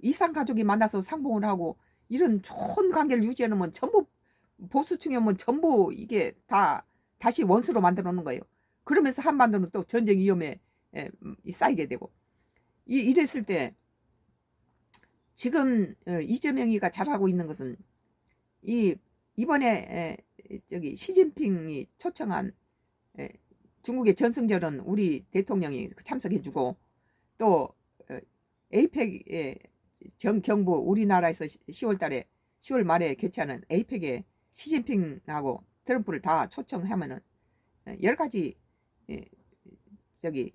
[SPEAKER 1] 이산 가족이 만나서 상봉을 하고 이런 좋은 관계를 유지해 놓으면 전부 보수층이면 전부 이게 다시 원수로 만들어 놓는 거예요. 그러면서 한반도는 또 전쟁 위험에 쌓이게 되고 이랬을 때 지금 이재명이가 잘하고 있는 것은 이번에 저기 시진핑이 초청한 중국의 전승절은 우리 대통령이 참석해주고 또 에이펙 경부 우리나라에서 10월 말에 개최하는 에이펙에 시진핑하고 트럼프를 다 초청하면은 여러 가지 저기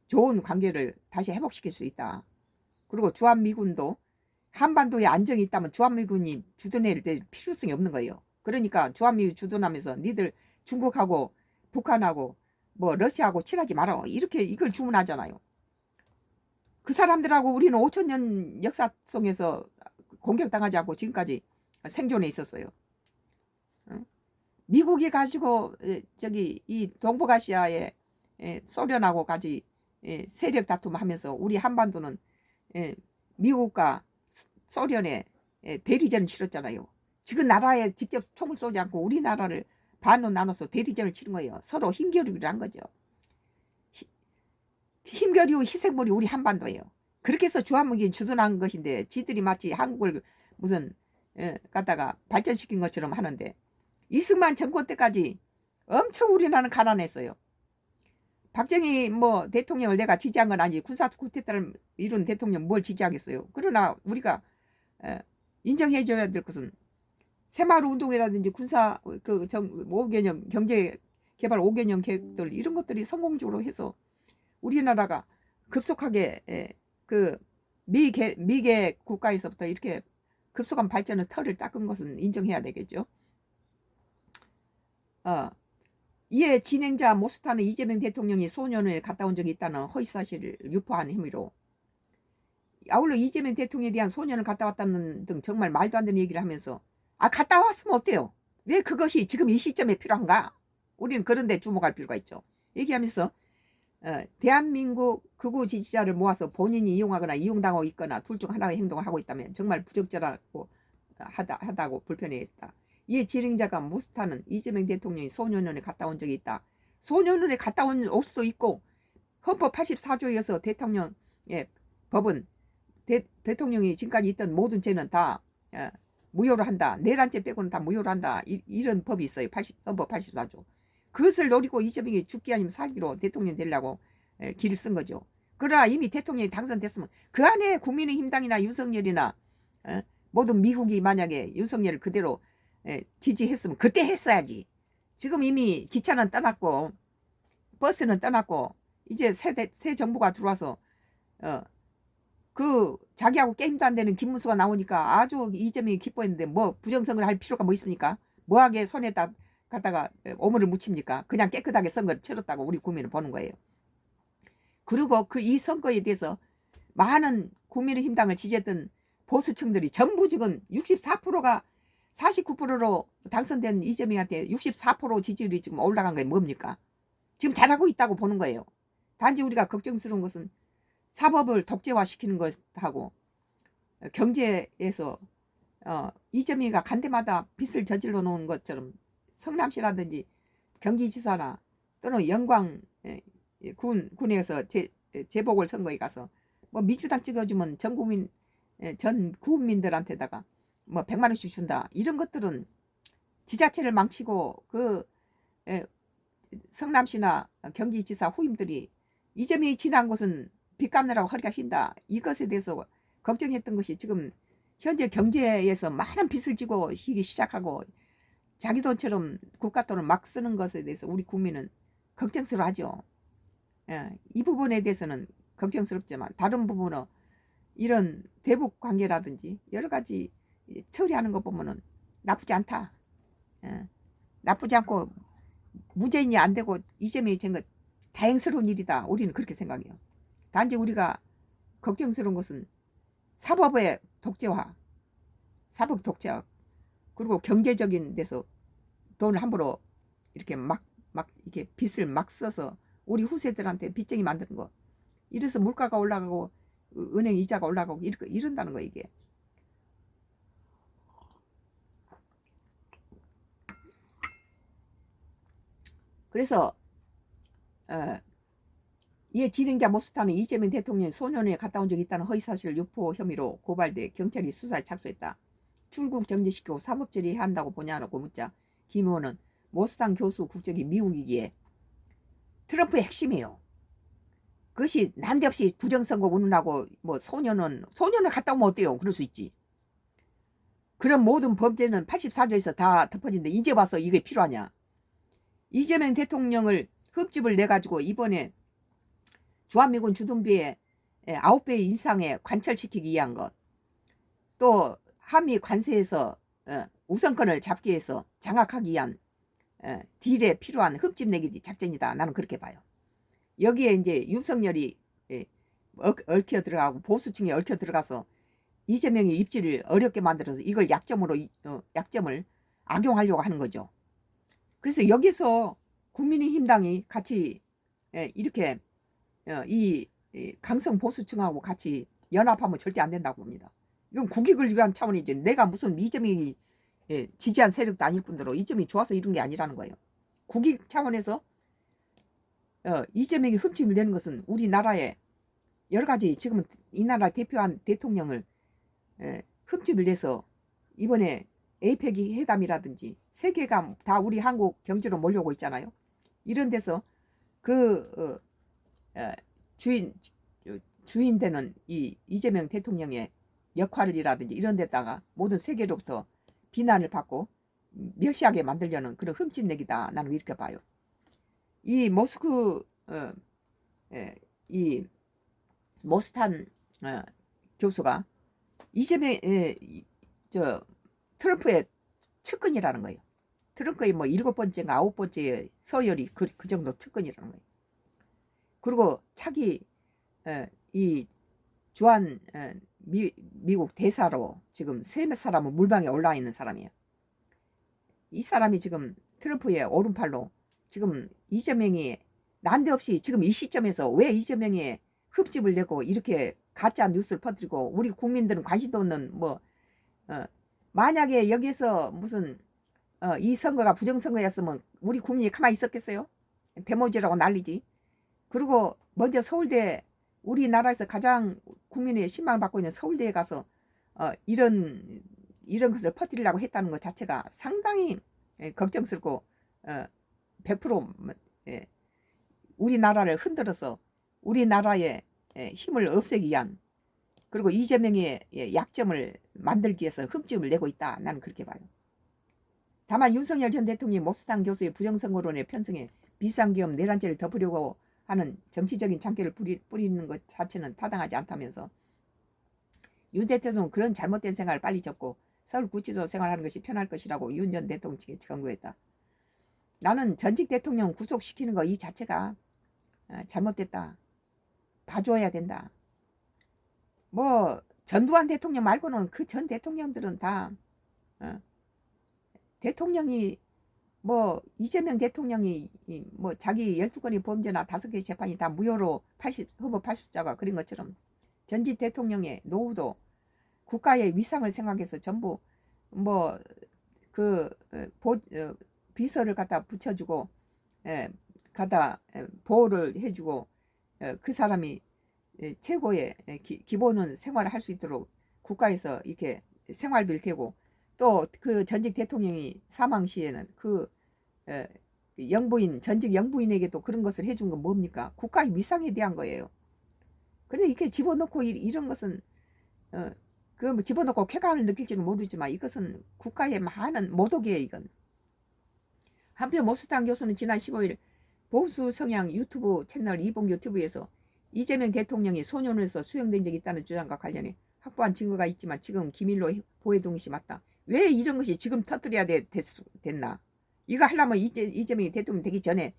[SPEAKER 1] 좋은 관계를 다시 회복시킬 수 있다. 그리고 주한미군도 한반도에 안정이 있다면 주한미군이 주둔해야 될 필요성이 없는 거예요. 그러니까 주한미군 주둔하면서 니들 중국하고 북한하고 뭐 러시아하고 친하지 마라 이렇게 이걸 주문하잖아요. 그 사람들하고 우리는 5,000년 역사 속에서 공격당하지 않고 지금까지 생존해 있었어요. 미국이 가지고 저기 이 동북아시아에 소련하고 같이 세력 다툼하면서 우리 한반도는 미국과 소련의 대리전을 치렀잖아요. 지금 나라에 직접 총을 쏘지 않고 우리나라를 반으로 나눠서 대리전을 치른 거예요. 서로 힘겨루기를 한 거죠. 힘겨리고 희생물이 우리 한반도예요. 그렇게 해서 주한무기는 주둔한 것인데 지들이 마치 한국을 무슨 갖다가 발전시킨 것처럼 하는데 이승만 정권 때까지 엄청 우리나라는 가난했어요. 박정희 뭐 대통령을 내가 지지한 건 아니지, 군사 쿠데타를 이룬 대통령 뭘 지지하겠어요. 그러나 우리가 인정해줘야 될 것은 새마을 운동이라든지 군사 그 5개년 경제 개발 5개년 계획들 이런 것들이 성공적으로 해서 우리나라가 급속하게 그 미개 국가에서부터 이렇게 급속한 발전의 털을 닦은 것은 인정해야 되겠죠. 이에 진행자 모스타는 이재명 대통령이 소년을 갔다 온 적이 있다는 허위사실을 유포한 혐의로, 아울러 이재명 대통령에 대한 소년을 갔다 왔다는 등 정말 말도 안 되는 얘기를 하면서 갔다 왔으면 어때요? 왜 그것이 지금 이 시점에 필요한가? 우리는 그런 데 주목할 필요가 있죠. 얘기하면서 대한민국 극우 지지자를 모아서 본인이 이용하거나 이용당하고 있거나 둘 중 하나의 행동을 하고 있다면 정말 부적절하고 하다고 불편해했다. 이에 진행자가 모스타는 이재명 대통령이 소년원에 갔다 온 적이 있다. 소년원에 갔다 올 수도 있고 헌법 84조에 의해서 대통령 법은 대통령이 지금까지 있던 모든 죄는 다 무효로 한다. 내란죄 빼고는 다 무효로 한다. 이런 법이 있어요. 헌법 84조. 그것을 노리고 이재명이 죽기 아니면 살기로 대통령 되려고 길을 쓴 거죠. 그러나 이미 대통령이 당선됐으면 그 안에 국민의힘당이나 윤석열이나 모든 미국이 만약에 윤석열을 그대로 지지했으면 그때 했어야지. 지금 이미 기차는 떠났고 버스는 떠났고 이제 새 정부가 들어와서 그 자기하고 게임도 안 되는 김문수가 나오니까 아주 이재명이 기뻐했는데 뭐 부정선거를 할 필요가 뭐 있습니까? 뭐하게 손에다 갖다가 오물을 묻힙니까? 그냥 깨끗하게 선거를 치렀다고 우리 국민은 보는 거예요. 그리고 이 선거에 대해서 많은 국민의힘당을 지지했던 보수층들이 전부 지금 64%가 49%로 당선된 이재명한테 64% 지지율이 지금 올라간 게 뭡니까? 지금 잘하고 있다고 보는 거예요. 단지 우리가 걱정스러운 것은 사법을 독재화시키는 것하고 경제에서 이재명이가 간 데마다 빚을 저질러 놓은 것처럼 성남시라든지 경기지사나 또는 영광 군에서 재보궐선거에 가서 뭐 민주당 찍어주면 전 국민들한테다가 뭐 100만 원씩 준다. 이런 것들은 지자체를 망치고 그 성남시나 경기지사 후임들이 이재명이 지난 곳은 빚 갚느라고 허리가 휜다. 이것에 대해서 걱정했던 것이 지금 현재 경제에서 많은 빚을 지고 시작하고 자기 돈처럼 국가 돈을 막 쓰는 것에 대해서 우리 국민은 걱정스러워하죠. 이 부분에 대해서는 걱정스럽지만 다른 부분은 이런 대북 관계라든지 여러 가지 처리하는 거 보면은 나쁘지 않다. 나쁘지 않고 문재인이 안 되고 이재명이 된 것 다행스러운 일이다. 우리는 그렇게 생각해요. 단지 우리가 걱정스러운 것은 사법의 독재화, 사법 독재화, 그리고 경제적인 데서 돈을 함부로 이렇게 막 이렇게 빚을 막 써서 우리 후세들한테 빚쟁이 만드는 거. 이래서 물가가 올라가고 은행 이자가 올라가고 이런다는 거 이게. 그래서 이에 진행자 모스타는 이재명 대통령이 소년원에 갔다 온 적이 있다는 허위사실 유포 혐의로 고발돼 경찰이 수사에 착수했다. 출국 정지시키고 사법 처리해야 한다고 보냐고 묻자 김 의원은 모스탄 교수 국적이 미국이기에 트럼프의 핵심이에요. 그것이 난데없이 부정선거 운운하고 뭐 소년원 갔다 오면 어때요? 그럴 수 있지. 그런 모든 범죄는 84조에서 다 덮어진데 이제 와서 이게 필요하냐. 이재명 대통령을 흠집을 내가지고 이번에 주한미군 주둔비의 9배 인상에 관철시키기 위한 것, 또 한미 관세에서 우선권을 잡기 위해서 장악하기 위한 딜에 필요한 흠집 내기 작전이다. 나는 그렇게 봐요. 여기에 이제 윤석열이 얽혀 들어가고 보수층이 얽혀 들어가서 이재명의 입지를 어렵게 만들어서 이걸 약점을 악용하려고 하는 거죠. 그래서 여기서 국민의힘당이 같이 이렇게 이 강성 보수층하고 같이 연합하면 절대 안 된다고 봅니다. 이건 국익을 위한 차원이지. 내가 무슨 이재명이 지지한 세력도 아닐 뿐더러 이재명이 좋아서 이런 게 아니라는 거예요. 국익 차원에서 이재명이 흠집을 내는 것은 우리나라에 여러 가지 지금 이 나라 대표한 대통령을 흠집을 내서 이번에 에이펙 회담이라든지 세계가 다 우리 한국 경제로 몰려오고 있잖아요. 이런 데서 그 주인 되는 이 이재명 대통령의 역할이라든지 이런 데다가 모든 세계로부터 비난을 받고 멸시하게 만들려는 그런 흠집내기다. 나는 이렇게 봐요. 이 모스크 이 모스탄 교수가 이재명 저 트럼프의 측근이라는 거예요. 트럼프의 뭐 7번째인가 9번째 서열이 그 정도 측근이라는 거예요. 그리고 차기 이 주한 미국 대사로 지금 세 사람은 물방에 올라와 있는 사람이에요. 이 사람이 지금 트럼프의 오른팔로 지금 이재명이 난데없이 지금 이 시점에서 왜 이재명이 흡집을 내고 이렇게 가짜 뉴스를 퍼뜨리고 우리 국민들은 관심도 없는 만약에 여기서 무슨 이 선거가 부정선거였으면 우리 국민이 가만히 있었겠어요? 데모지라고 난리지. 그리고 먼저 서울대 우리나라에서 가장 국민의 신망을 받고 있는 서울대에 가서 이런 것을 퍼뜨리려고 했다는 것 자체가 상당히 걱정스럽고 100% 우리나라를 흔들어서 우리나라의 힘을 없애기 위한 그리고 이재명의 약점을 만들기 위해서 흠집을 내고 있다. 나는 그렇게 봐요. 다만 윤석열 전 대통령이 모스탄 교수의 부정선거론에 편승해 비상계엄 내란죄를 덮으려고 하는 정치적인 장기를 뿌리는 것 자체는 타당하지 않다면서 윤 대통령은 그런 잘못된 생활을 빨리 접고 서울구치소 생활하는 것이 편할 것이라고 윤 전 대통령 측에 경고했다. 나는 전직 대통령 구속시키는 거 이 자체가 잘못됐다. 봐줘야 된다. 뭐 전두환 대통령 말고는 그 전 대통령들은 다 대통령이 뭐 이재명 대통령이 뭐 자기 12건의 범죄나 5개의 재판이 다 무효로 헌법 80조가 그린 것처럼 전직 대통령의 노후도 국가의 위상을 생각해서 전부 뭐 그 비서를 갖다 붙여주고 갖다 보호를 해주고 그 사람이 최고의 기본은 생활을 할 수 있도록 국가에서 이렇게 생활비를 대고 또 그 전직 대통령이 사망 시에는 그 영부인 전직 영부인에게도 그런 것을 해준 건 뭡니까? 국가의 위상에 대한 거예요. 그런데 이렇게 집어넣고 이런 것은 그 뭐 집어넣고 쾌감을 느낄지는 모르지만 이것은 국가의 많은 모독이에요. 이건. 한편 모스탄 교수는 지난 15일 보수 성향 유튜브 채널 이봉 유튜브에서 이재명 대통령이 소년원에서 수용된 적이 있다는 주장과 관련해 확보한 증거가 있지만 지금 기밀로 보호해둔 것이 맞다. 왜 이런 것이 지금 터뜨려야 됐나? 이거 하려면 이재명이 대통령 되기 전에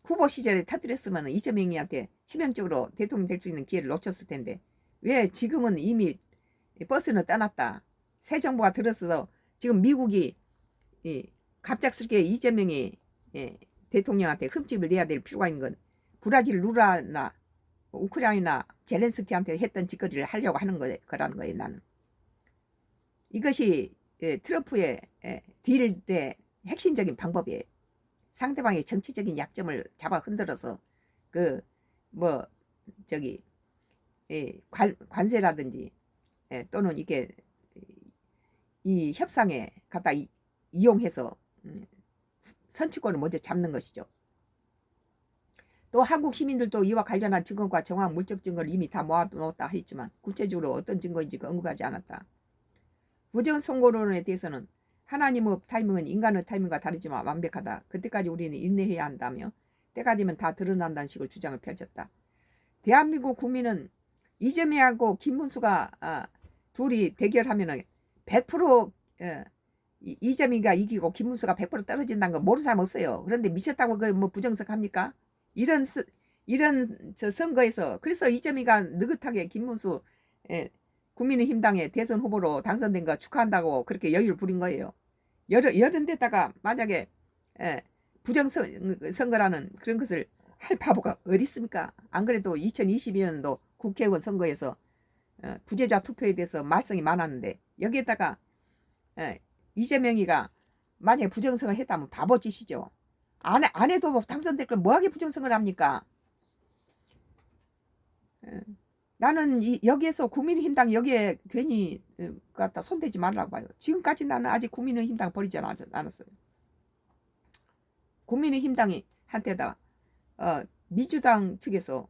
[SPEAKER 1] 후보 시절에 터뜨렸으면 이재명이한테 치명적으로 대통령 될 수 있는 기회를 놓쳤을 텐데 왜 지금은 이미 버스는 떠났다. 새 정부가 들어서 지금 미국이 갑작스럽게 이재명이 대통령한테 흠집을 내야 될 필요가 있는 건 브라질 루라나 우크라이나 젤렌스키한테 했던 짓거리를 하려고 하는 거라는 거예요. 나는 이것이 트럼프의 딜의 핵심적인 방법이에요. 상대방의 정치적인 약점을 잡아 흔들어서 그 뭐 저기 관세라든지 또는 이게 이 협상에 갖다 이용해서 선취권을 먼저 잡는 것이죠. 또 한국 시민들도 이와 관련한 증거과 정확 물적 증거를 이미 다 모아놓았다 했지만 구체적으로 어떤 증거인지 언급하지 않았다. 부정선거론에 대해서는 하나님의 타이밍은 인간의 타이밍과 다르지만 완벽하다. 그때까지 우리는 인내해야 한다며 때가 되면 다 드러난다는 식으로 주장을 펼쳤다. 대한민국 국민은 이재명하고 김문수가 둘이 대결하면 100% 이재명이가 이기고 김문수가 100% 떨어진다는 거 모르는 사람 없어요. 그런데 미쳤다고 그 뭐 부정석합니까? 이런 저 선거에서 그래서 이재명이가 느긋하게 김문수 국민의힘당의 대선 후보로 당선된 거 축하한다고 그렇게 여유를 부린 거예요. 이런 데다가 만약에 부정선거라는 그런 것을 할 바보가 어디 있습니까? 안 그래도 2022년도 국회의원 선거에서 부재자 투표에 대해서 말썽이 많았는데 여기에다가 이재명이가 만약에 부정선거를 했다면 바보짓이죠. 안 해도 당선될 걸 뭐하게 부정선거를 합니까? 나는 여기에서 국민의힘당 여기에 괜히 갖다 손대지 말라고 봐요. 지금까지 나는 아직 국민의힘당 버리지 않았어요. 국민의힘당이 한때다 민주당 측에서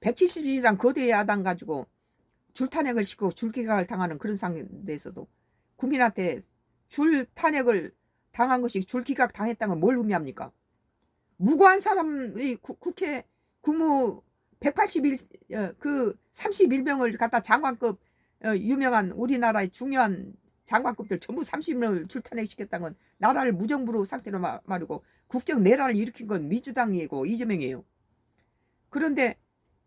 [SPEAKER 1] 170이랑 거대 야당 가지고 줄탄핵을 시키고 줄기각을 당하는 그런 상황에서도 국민한테 줄탄핵을 당한 것이 줄기각 당했다는 건 뭘 의미합니까? 무고한 사람의 국회 국무 181, 그 31명을 갖다 장관급 유명한 우리나라의 중요한 장관급들 전부 30명을 줄탄핵시켰다는 건 나라를 무정부로 상태로 말이고 국정 내란을 일으킨 건 민주당이고 이재명이에요. 그런데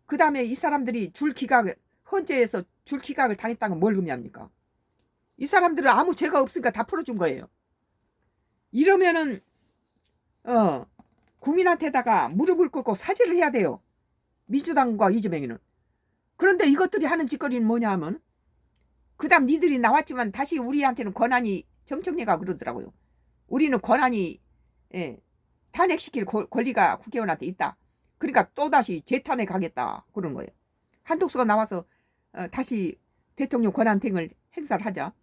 [SPEAKER 1] 그 다음에 이 사람들이 줄기각 헌재에서 줄기각을 당했다는 건 뭘 의미합니까? 이 사람들은 아무 죄가 없으니까 다 풀어준 거예요. 이러면은 국민한테다가 무릎을 꿇고 사죄를 해야 돼요. 민주당과 이재명이는. 그런데 이것들이 하는 짓거리는 뭐냐 하면 그 다음 니들이 나왔지만 다시 우리한테는 권한이 정청래가 그러더라고요. 우리는 권한이 탄핵시킬 권리가 국회의원한테 있다. 그러니까 또다시 재탄핵하겠다 그런 거예요. 한독수가 나와서 다시 대통령 권한행을 행사를 하자.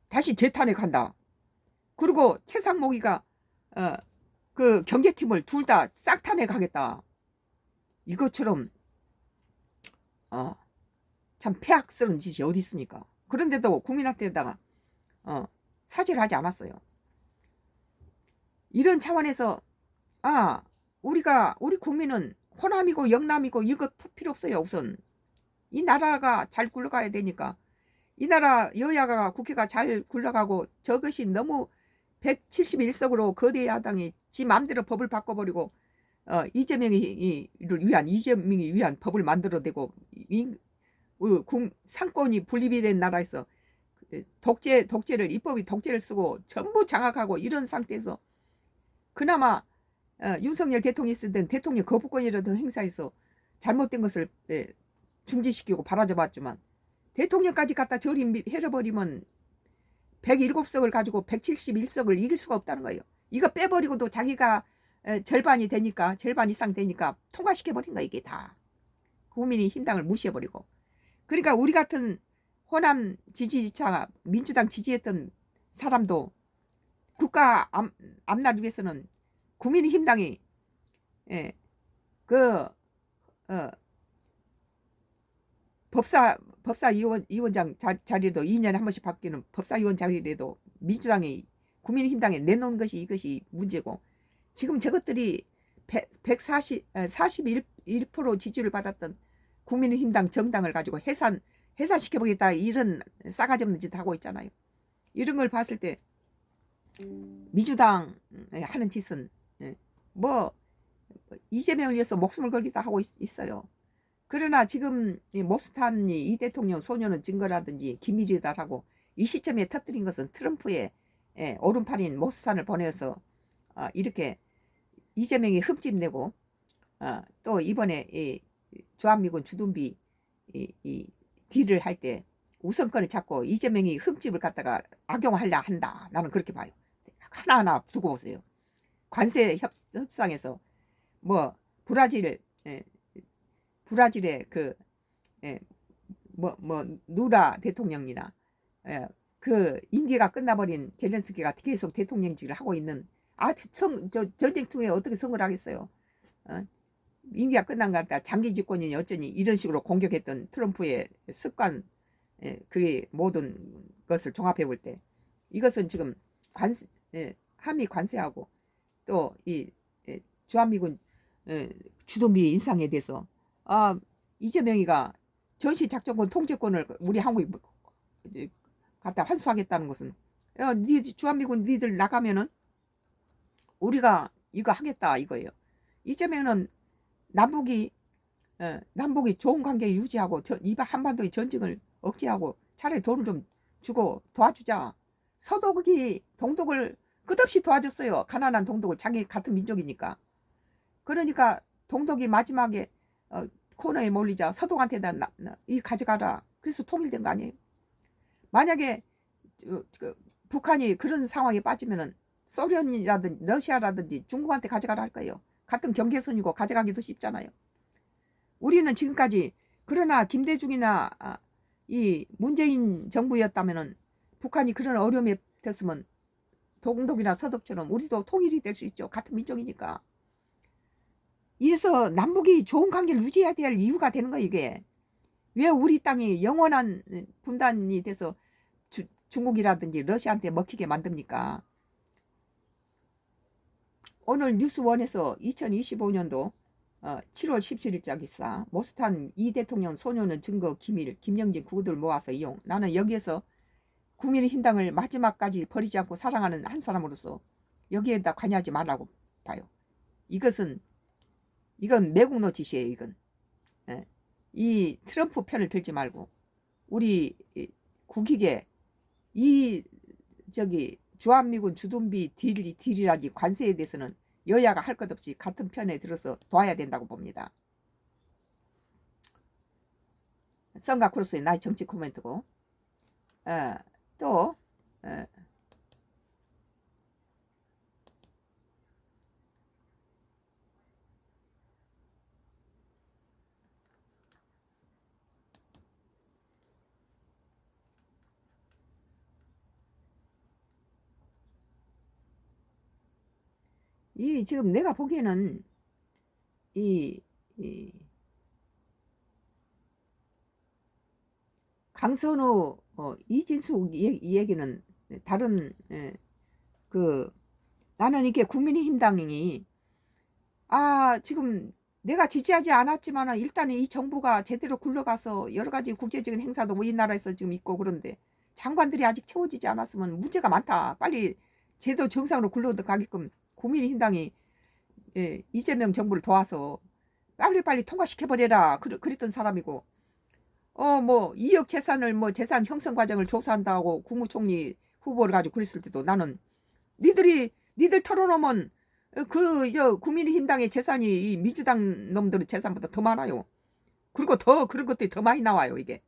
[SPEAKER 1] 다시 재탄핵한다. 그리고 최상목이가 그 경제팀을 둘 다 싹 탄핵하겠다. 이것처럼 참 폐악스러운 짓이 어디 있습니까? 그런데도 국민한테다가 사죄를 하지 않았어요. 이런 차원에서 우리 국민은 호남이고 영남이고 이것 필요 없어요. 우선 이 나라가 잘 굴러가야 되니까 이 나라 여야가 국회가 잘 굴러가고 저것이 너무 171석으로 거대 야당이 지 마음대로 법을 바꿔버리고 이재명이 위한 법을 만들어내고 상권이 분립이 된 나라에서 입법이 독재를 쓰고 전부 장악하고 이런 상태에서 그나마 윤석열 대통령이 쓰던 대통령 거부권이라도 행사해서 잘못된 것을 중지시키고 바라잡았지만 대통령까지 갖다 해버리면 107석을 가지고 171석을 이길 수가 없다는 거예요. 이거 빼버리고도 자기가 절반이 되니까 절반 이상 되니까 통과시켜버린 거야. 이게 다 국민의힘당을 무시해버리고. 그러니까 우리 같은 호남 지지자 민주당 지지했던 사람도 국가 앞날 위해서는 국민의힘당이 법사위원장 자리도 2년에 한 번씩 바뀌는 법사위원 자리라도 민주당이 국민의힘당에 내놓은 것이 이것이 문제고 지금 저것들이 41% 지지를 받았던 국민의힘당 정당을 가지고 해산시켜보겠다 이런 싸가지 없는 짓 하고 있잖아요. 이런 걸 봤을 때 민주당 하는 짓은 뭐 이재명을 위해서 목숨을 걸기도 하고 있어요. 그러나 지금 모스탄이 이 대통령 소녀는 증거라든지 기밀이다라고 이 시점에 터뜨린 것은 트럼프의 오른팔인 모스탄을 보내서 이렇게 이재명이 흠집내고 또 이번에 주한미군 주둔비 딜을 할 때 우선권을 잡고 이재명이 흠집을 갖다가 악용하려 한다. 나는 그렇게 봐요. 하나하나 두고 보세요. 관세 협상에서 뭐 브라질의 누라 대통령이나 그 임기가 끝나버린 젤렌스키가 계속 대통령직을 하고 있는 전쟁통에 어떻게 성을 하겠어요? 임기가 끝난 것 같다. 장기 집권이니 어쩌니 이런 식으로 공격했던 트럼프의 습관 그의 모든 것을 종합해 볼 때 이것은 지금 한미 관세하고 또 이 주한미군 주둔비 인상에 대해서 이재명이가 전시작전권 통제권을 우리 한국에 갖다 환수하겠다는 것은 주한미군 니들 나가면은 우리가 이거 하겠다 이거예요. 이재명은 남북이 좋은 관계 유지하고 한반도의 전쟁을 억제하고 차라리 돈을 좀 주고 도와주자. 서독이 동독을 끝없이 도와줬어요. 가난한 동독을 자기 같은 민족이니까. 그러니까 동독이 마지막에 코너에 몰리자 서독한테다 이 가져가라. 그래서 통일된 거 아니에요. 만약에 북한이 그런 상황에 빠지면은 소련이라든지 러시아라든지 중국한테 가져가라 할 거예요. 같은 경계선이고 가져가기도 쉽잖아요. 우리는 지금까지 그러나 김대중이나 이 문재인 정부였다면은 북한이 그런 어려움에 됐으면 동독이나 서독처럼 우리도 통일이 될 수 있죠. 같은 민족이니까. 이래서 남북이 좋은 관계를 유지해야 될 이유가 되는 거예요. 이게 왜 우리 땅이 영원한 분단이 돼서 중국이라든지 러시아한테 먹히게 만듭니까? 오늘 뉴스원에서 2025년도 7월 17일자 기사, 모스탄 이 대통령 소녀는 증거 기밀, 김영진 구구들 모아서 이용. 나는 여기에서 국민의힘당을 마지막까지 버리지 않고 사랑하는 한 사람으로서 여기에다 관여하지 말라고 봐요. 이건 매국노 짓이에요. 이건 이 트럼프 편을 들지 말고 우리 국익에 이 주한미군 주둔비 딜이라지 관세에 대해서는 여야가 할 것 없이 같은 편에 들어서 도와야 된다고 봅니다. 썬가 크로스의 나의 정치 코멘트고 또 지금 내가 보기에는 이 강선우 이진숙 이 얘기는 다른 나는 이게 국민의힘당이 지금 내가 지지하지 않았지만 일단 이 정부가 제대로 굴러가서 여러 가지 국제적인 행사도 우리나라에서 지금 있고 그런데 장관들이 아직 채워지지 않았으면 문제가 많다. 빨리 제도 정상으로 굴러가게끔 국민의힘당이 이재명 정부를 도와서 빨리빨리 통과시켜버려라. 그랬던 사람이고 뭐 2억 재산을 재산 형성 과정을 조사한다고 국무총리 후보를 가지고 그랬을 때도 나는 니들 털어놓으면 국민의힘당의 재산이 이 민주당 놈들의 재산보다 더 많아요. 그리고 더 그런 것들이 더 많이 나와요. 이게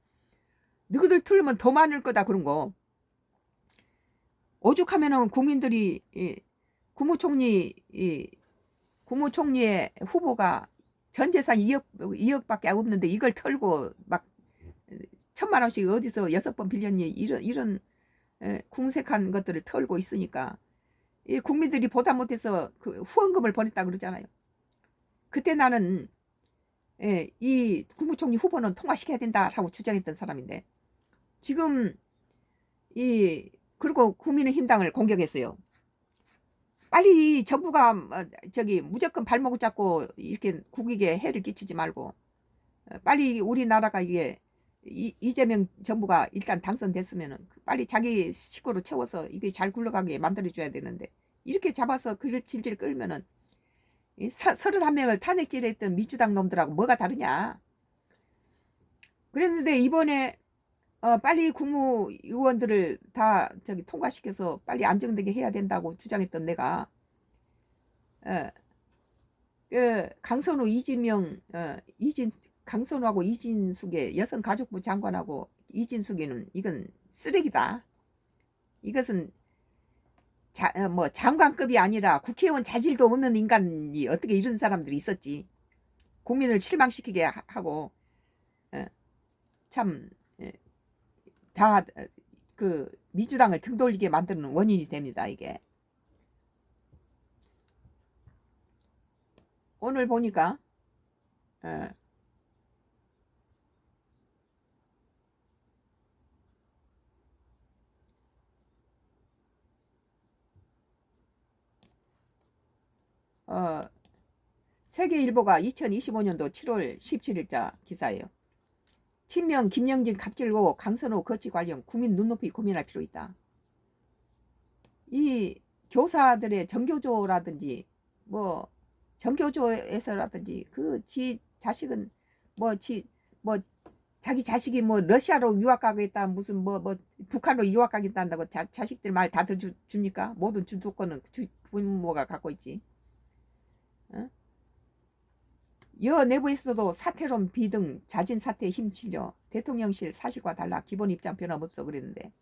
[SPEAKER 1] 너희들 틀면 더 많을 거다. 그런 거 오죽하면은 국민들이 국무총리의 후보가 전 재산 2억밖에 없는데 이걸 털고 막 1,000만 원씩 어디서 6번 빌렸니 이런 궁색한 것들을 털고 있으니까 이 국민들이 보다 못해서 그 후원금을 보냈다 그러잖아요. 그때 나는 이 국무총리 후보는 통과시켜야 된다라고 주장했던 사람인데 지금 그리고 국민의힘당을 공격했어요. 빨리 정부가 무조건 발목을 잡고 이렇게 국익에 해를 끼치지 말고 빨리 우리나라가 이게 이재명 정부가 일단 당선됐으면은 빨리 자기 식구로 채워서 이게 잘 굴러가게 만들어줘야 되는데 이렇게 잡아서 그를 질질 끌면은 31명을 탄핵질했던 민주당 놈들하고 뭐가 다르냐. 그랬는데 이번에 빨리 국무위원들을 다 통과시켜서 빨리 안정되게 해야 된다고 주장했던 내가 강선우 강선우하고 이진숙의 여성가족부 장관하고 이진숙이는 이건 쓰레기다. 이것은 장관급이 아니라 국회의원 자질도 없는 인간이 어떻게 이런 사람들이 있었지. 국민을 실망시키게 하고 참 다 민주당을 등 돌리게 만드는 원인이 됩니다. 이게 오늘 보니까 세계일보가 2025년도 7월 17일자 기사예요. 친명 김영진 갑질고 강선호 거치 관련 국민 눈높이 고민할 필요 있다. 이 교사들의 정교조라든지 정교조에서라든지 지 자식은 자기 자식이 러시아로 유학 가겠다 무슨 북한으로 유학 가겠다 한다고 자식들 말 다 들어줍니까? 모든 주도권은 부모가 갖고 있지. 여 내부에서도 사퇴론 비등 자진 사퇴에 힘실려 대통령실 사실과 달라 기본 입장 변함없어 그랬는데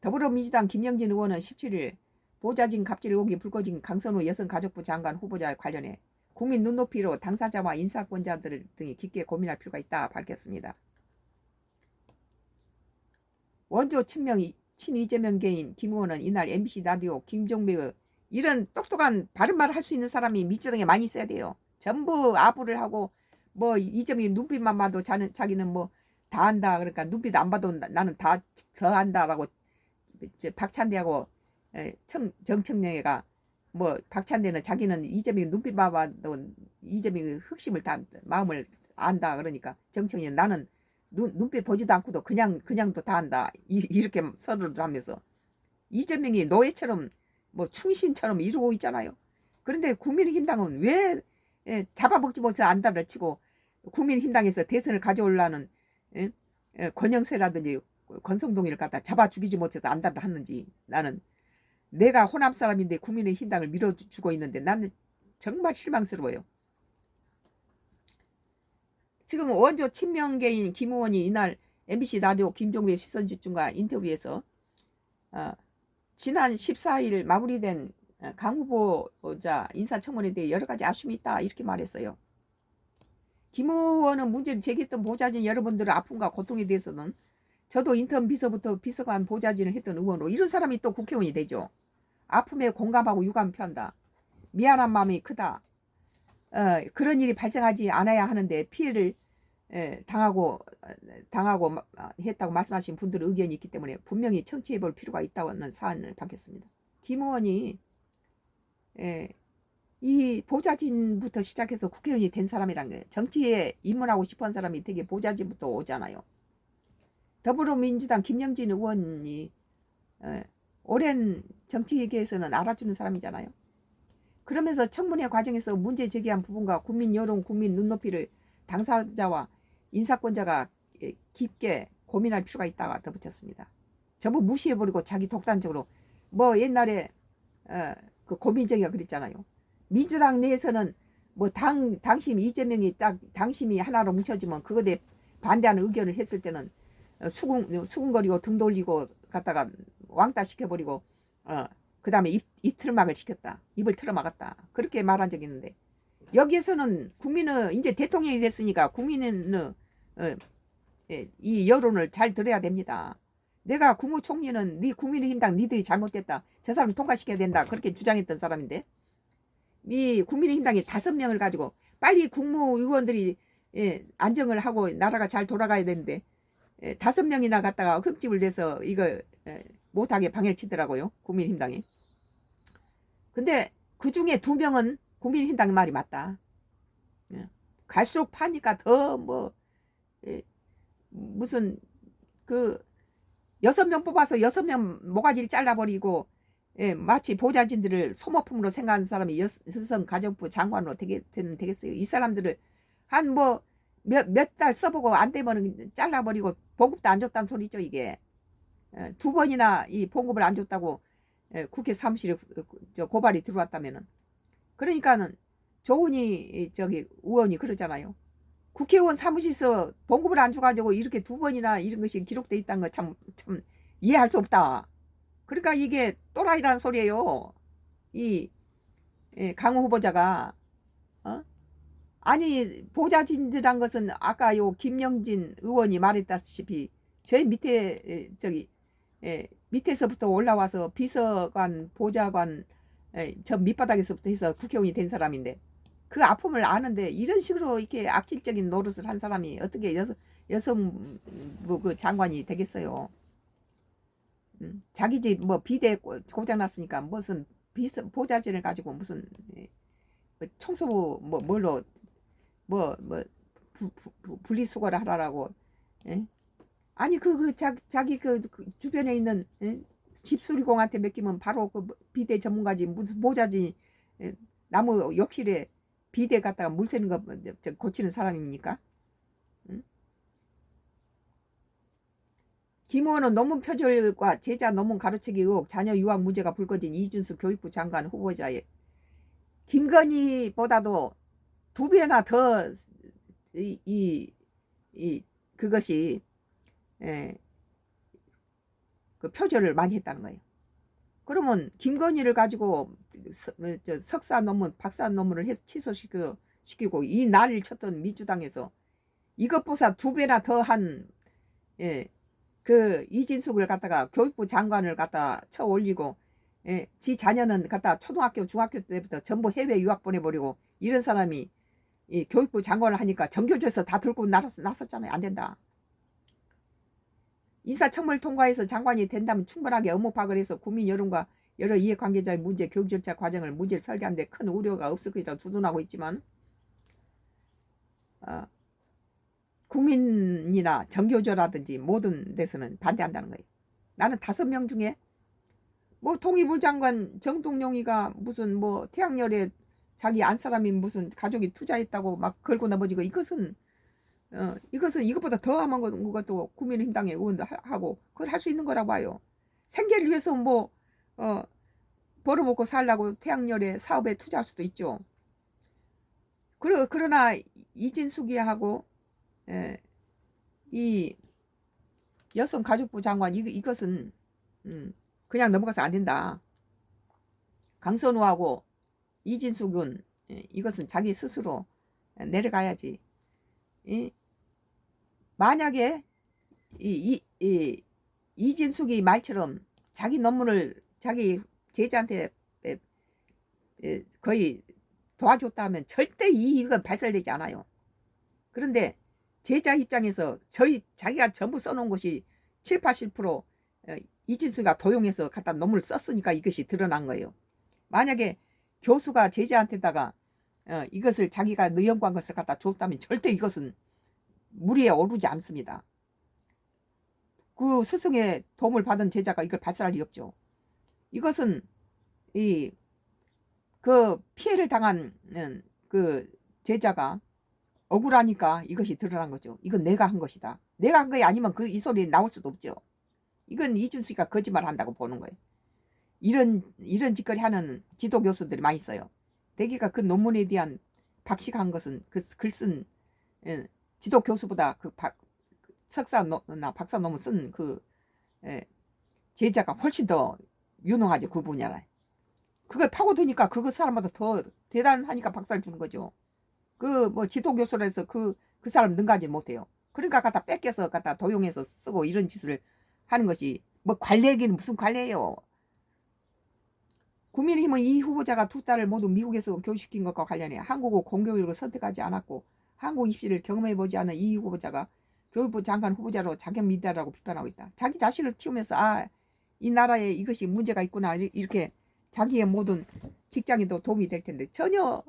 [SPEAKER 1] 더불어민주당 김영진 의원은 17일 보좌진 갑질 의혹이 불거진 강선우 여성가족부 장관 후보자에 관련해 국민 눈높이로 당사자와 인사권자들 등이 깊게 고민할 필요가 있다 밝혔습니다. 원조 친 이재명계인 김 의원은 이날 MBC 라디오 김종배의 이런 똑똑한 바른말을 할 수 있는 사람이 민주당에 많이 있어야 돼요. 전부 아부를 하고 뭐 이재명이 눈빛만 봐도 자기는 뭐 다 한다. 그러니까 눈빛 안 봐도 나는 다 더 한다라고 박찬대하고 정청래가 뭐 박찬대는 자기는 이재명이 눈빛만 봐도 이재명의 흑심을 다 마음을 안다. 그러니까 정청래는 나는 눈빛 보지도 않고도 그냥도 다 한다. 이렇게 서두를 하면서 이재명이 노예처럼 뭐 충신처럼 이루고 있잖아요. 그런데 국민의힘당은 왜 잡아먹지 못해서 안달을 치고 국민의힘당에서 대선을 가져오려는 권영세라든지 권성동이를 갖다 잡아 죽이지 못해서 안달을 하는지 나는 내가 호남 사람인데 국민의힘당을 밀어주고 있는데 나는 정말 실망스러워요. 지금 원조 친명계인 김 의원이 이날 MBC 라디오 김종배 시선집중과 인터뷰에서 지난 14일 마무리된 강 후보자 인사청문회에 대해 여러 가지 아쉬움이 있다 이렇게 말했어요. 김 의원은 문제를 제기했던 보좌진 여러분들의 아픔과 고통에 대해서는 저도 인턴 비서부터 비서관 보좌진을 했던 의원으로 이런 사람이 또 국회의원이 되죠. 아픔에 공감하고 유감 표한다. 미안한 마음이 크다. 그런 일이 발생하지 않아야 하는데 피해를 당하고 했다고 말씀하신 분들의 의견이 있기 때문에 분명히 청취해 볼 필요가 있다는 사안을 밝혔습니다. 김 의원이 이 보좌진부터 시작해서 국회의원이 된 사람이란 게 정치에 입문하고 싶은 사람이 되게 보좌진부터 오잖아요. 더불어민주당 김영진 의원이 오랜 정치계에서는 알아주는 사람이잖아요. 그러면서 청문회 과정에서 문제 제기한 부분과 국민 여론, 국민 눈높이를 당사자와 인사권자가 깊게 고민할 필요가 있다가 덧붙였습니다. 전부 무시해버리고 자기 독단적으로 뭐 옛날에 그 고민정이가 그랬잖아요. 민주당 내에서는 뭐 당심 이재명이 딱 당심이 하나로 뭉쳐지면 그거에 반대하는 의견을 했을 때는 수군거리고 등 돌리고 갖다가 왕따 시켜버리고 그 다음에 이틀막을 시켰다. 입을 틀어막았다. 그렇게 말한 적이 있는데 여기에서는 국민은 이제 대통령이 됐으니까 국민은 이 여론을 잘 들어야 됩니다. 내가 국무총리는 네 국민의힘당 니들이 잘못됐다. 저 사람 통과시켜야 된다. 그렇게 주장했던 사람인데 이 국민의힘당이 5명을 가지고 빨리 국무위원들이 안정을 하고 나라가 잘 돌아가야 되는데 5명이나 갖다가 흠집을 내서 이거 못하게 방해를 치더라고요. 국민의힘당이. 근데 그 중에 2명은 국민의힘당 말이 맞다. 갈수록 파니까 더 뭐 무슨 그 6명 뽑아서 6명 모가지를 잘라버리고 마치 보좌진들을 소모품으로 생각하는 사람이 여성가족부 장관으로 되겠어요. 이 사람들을 한 뭐 몇 달 써보고 안 되면 잘라버리고 봉급도 안 줬다는 소리죠. 이게 2번이나 이 봉급을 안 줬다고 국회 사무실에 고발이 들어왔다면은 그러니까는 조은희 의원이 그러잖아요. 국회의원 사무실에서 봉급을 안 줘가지고 이렇게 2번이나 이런 것이 기록돼 있다는 거 참 이해할 수 없다. 그러니까 이게 또라이라는 소리예요. 이 강호 후보자가 아니 보좌진들한 것은 아까 요 김영진 의원이 말했다시피 저희 밑에 밑에서부터 올라와서 비서관 보좌관 저 밑바닥에서부터 해서 국회의원이 된 사람인데 그 아픔을 아는데 이런 식으로 이렇게 악질적인 노릇을 한 사람이 어떻게 여성 그 장관이 되겠어요. 자기 집 뭐 비대 고장 났으니까 무슨 보좌진을 가지고 무슨 청소부 뭘로 분리수거를 하라고. 아니 자기 그 주변에 있는 집수리공한테 맡기면 바로 그 비대 전문가지 무슨 보좌진 나무 욕실에 비대 갖다가 물 새는 거 고치는 사람입니까? 김 의원은 논문 표절과 제자 논문 가로채기 의혹 자녀 유학 문제가 불거진 이준수 교육부 장관 후보자의 김건희보다도 2배나 더 그것이 그 표절을 많이 했다는 거예요. 그러면 김건희를 가지고 석사 논문, 박사 논문을 해서 취소시키고 이 난리를 쳤던 민주당에서 이것보다 2배나 더한 그 이진숙을 갖다가 교육부 장관을 갖다 쳐 올리고 지 자녀는 갖다 초등학교, 중학교 때부터 전부 해외 유학 보내버리고 이런 사람이 이 교육부 장관을 하니까 정교조에서 다 들고 나섰잖아요. 안 된다. 인사청문회를 통과해서 장관이 된다면 충분하게 업무 파악을 해서 국민 여론과 여러 이해관계자의 문제, 교육 절차 과정을 문제를 설계하는 데 큰 우려가 없을 것이라고 두둔하고 있지만 국민이나 정교조라든지 모든 데서는 반대한다는 거예요. 나는 5명 중에 뭐 통일부 장관 정동영이가 무슨 뭐 태양열에 자기 안 사람이 무슨 가족이 투자했다고 막 걸고 넘어지고 이것은 이것보다 더 하면 것도 국민의힘당의 의원하고 그걸 할 수 있는 거라고 봐요. 생계를 위해서 뭐 벌어먹고 살라고 태양열에 사업에 투자할 수도 있죠. 그러나 이진숙이하고 이 여성가족부 장관 이것은 그냥 넘어가서 안 된다. 강선우하고 이진숙은 이것은 자기 스스로 내려가야지. 만약에 이진숙이 말처럼 자기 논문을 자기 제자한테 거의 도와줬다 하면 절대 이익은 발설되지 않아요. 그런데 제자 입장에서 자기가 전부 써놓은 것이 7, 80% 이진수가 도용해서 갖다 논문을 썼으니까 이것이 드러난 거예요. 만약에 교수가 제자한테다가 이것을 자기가 연구한 것을 갖다 줬다면 절대 이것은 무리에 오르지 않습니다. 그 스승의 도움을 받은 제자가 이걸 발설할 리 없죠. 이것은 그 피해를 당한 그 제자가 억울하니까 이것이 드러난 거죠. 이건 내가 한 것이다. 내가 한 거야 아니면 이 소리 나올 수도 없죠. 이건 이준수가 거짓말 한다고 보는 거예요. 이런 짓거리 하는 지도 교수들이 많이 있어요. 대개가 그 논문에 대한 박식한 것은 그 글 쓴 지도 교수보다 그 석사나 박사 논문 쓴 그 제자가 훨씬 더 유능하죠. 그 분야라. 그걸 파고드니까 그 사람보다 더 대단하니까 박사를 주는 거죠. 그 뭐 지도 교수라 해서 그 사람 능가하지 못해요. 그러니까 갖다 뺏겨서 갖다 도용해서 쓰고 이런 짓을 하는 것이 뭐 관례기는 무슨 관례예요. 국민의힘은 이 후보자가 2딸을 모두 미국에서 교육시킨 것과 관련해 한국어 공교육을 선택하지 않았고 한국 입시를 경험해보지 않은 이 후보자가 교육부 장관 후보자로 자격 미달이라고 비판하고 있다. 자기 자식을 키우면서 이 나라에 이것이 문제가 있구나 이렇게 자기의 모든 직장에도 도움이 될 텐데 전혀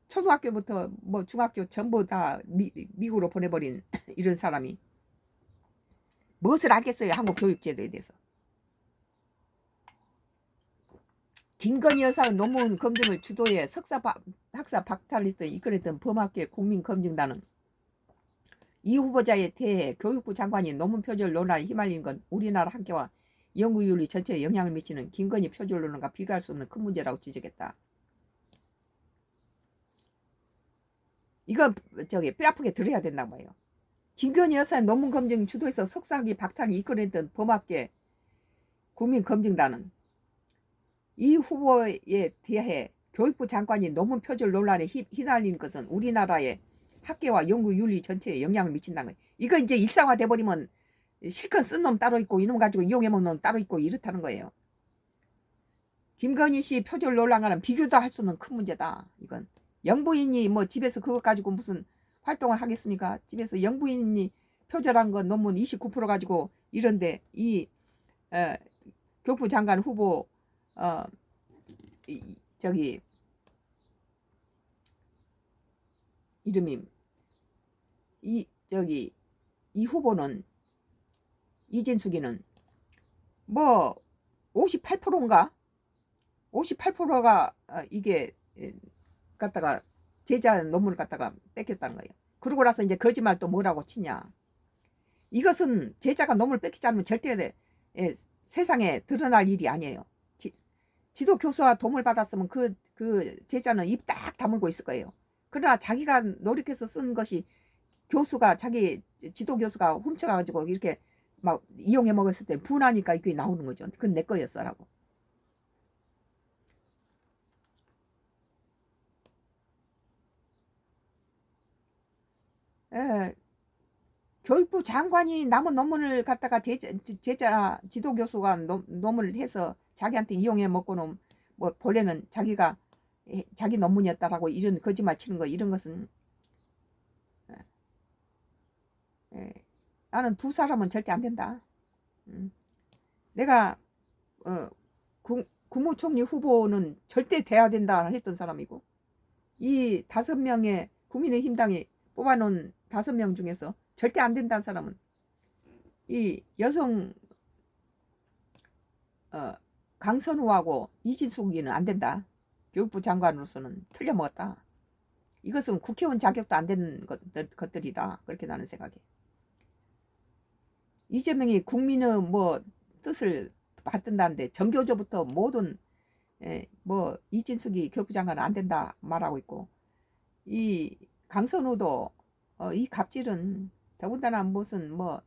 [SPEAKER 1] 초등학교부터 뭐 중학교 전부 다 미국으로 보내버린 이런 사람이 무엇을 알겠어요. 한국 교육제도에 대해서. 김건희 여사의 논문 검증을 주도해 학사 박탈을 이끌었던 범학계 국민검증단은 이 후보자에 대해 교육부 장관이 논문 표절 논란에 휘말린 건 우리나라 학계와 연구윤리 전체에 영향을 미치는 김건희 표절 논란과 비교할 수 없는 큰 문제라고 지적했다. 이거 뼈아프게 들어야 된다고 봐요. 김건희 여사의 논문 검증 주도해서 석사학위 박탈을 이끌어냈던 범학계 국민검증단은 이 후보에 대해 교육부 장관이 논문 표절 논란에 휘날리는 것은 우리나라의 학계와 연구윤리 전체에 영향을 미친다는 거예요. 이거 이제 일상화돼 버리면 실컷 쓴 놈 따로 있고 이놈 가지고 이용해먹는 놈 따로 있고 이렇다는 거예요. 김건희 씨 표절 논란과는 비교도 할 수 없는 큰 문제다. 이건 영부인이 뭐 집에서 그것 가지고 무슨 활동을 하겠습니까? 집에서 영부인이 표절한 건 논문 29% 가지고 이런데 이 교육부 장관 후보 이름이 이 후보는 이진숙이는 뭐 58%인가 58%가 이게 갖다가 제자 논문을 갖다가 뺏겼다는 거예요. 그러고 나서 이제 거짓말 또 뭐라고 치냐. 이것은 제자가 논문을 뺏기지 않으면 절대 세상에 드러날 일이 아니에요. 지도 교수와 도움을 받았으면 그 제자는 입 딱 다물고 있을 거예요. 그러나 자기가 노력해서 쓴 것이 자기 지도 교수가 훔쳐가지고 이렇게 막 이용해 먹었을 때 분하니까 이게 나오는 거죠. 그건 내 거였어라고. 예, 교육부 장관이 남은 논문을 갖다가 제자 지도교수가 논문을 해서 자기한테 이용해 먹고는 뭐 본래는 자기가 자기 논문이었다라고 이런 거짓말 치는 거 이런 것은 예, 나는 두 사람은 절대 안 된다. 내가 어, 국무총리 후보는 절대 돼야 된다 했던 사람이고 이 5명의 국민의힘당이 뽑아놓은 5명 중에서 절대 안 된다는 사람은 이 여성 강선우하고 이진숙이는 안 된다. 교육부 장관으로서는 틀려먹었다. 이것은 국회의원 자격도 안 되는 것들이다. 그렇게 나는 생각해. 이재명이 국민의 뭐 뜻을 받든다는데 전교조부터 모든 뭐 이진숙이 교육부 장관은 안 된다 말하고 있고 이 강선우도 이 갑질은 더군다나 무슨 뭐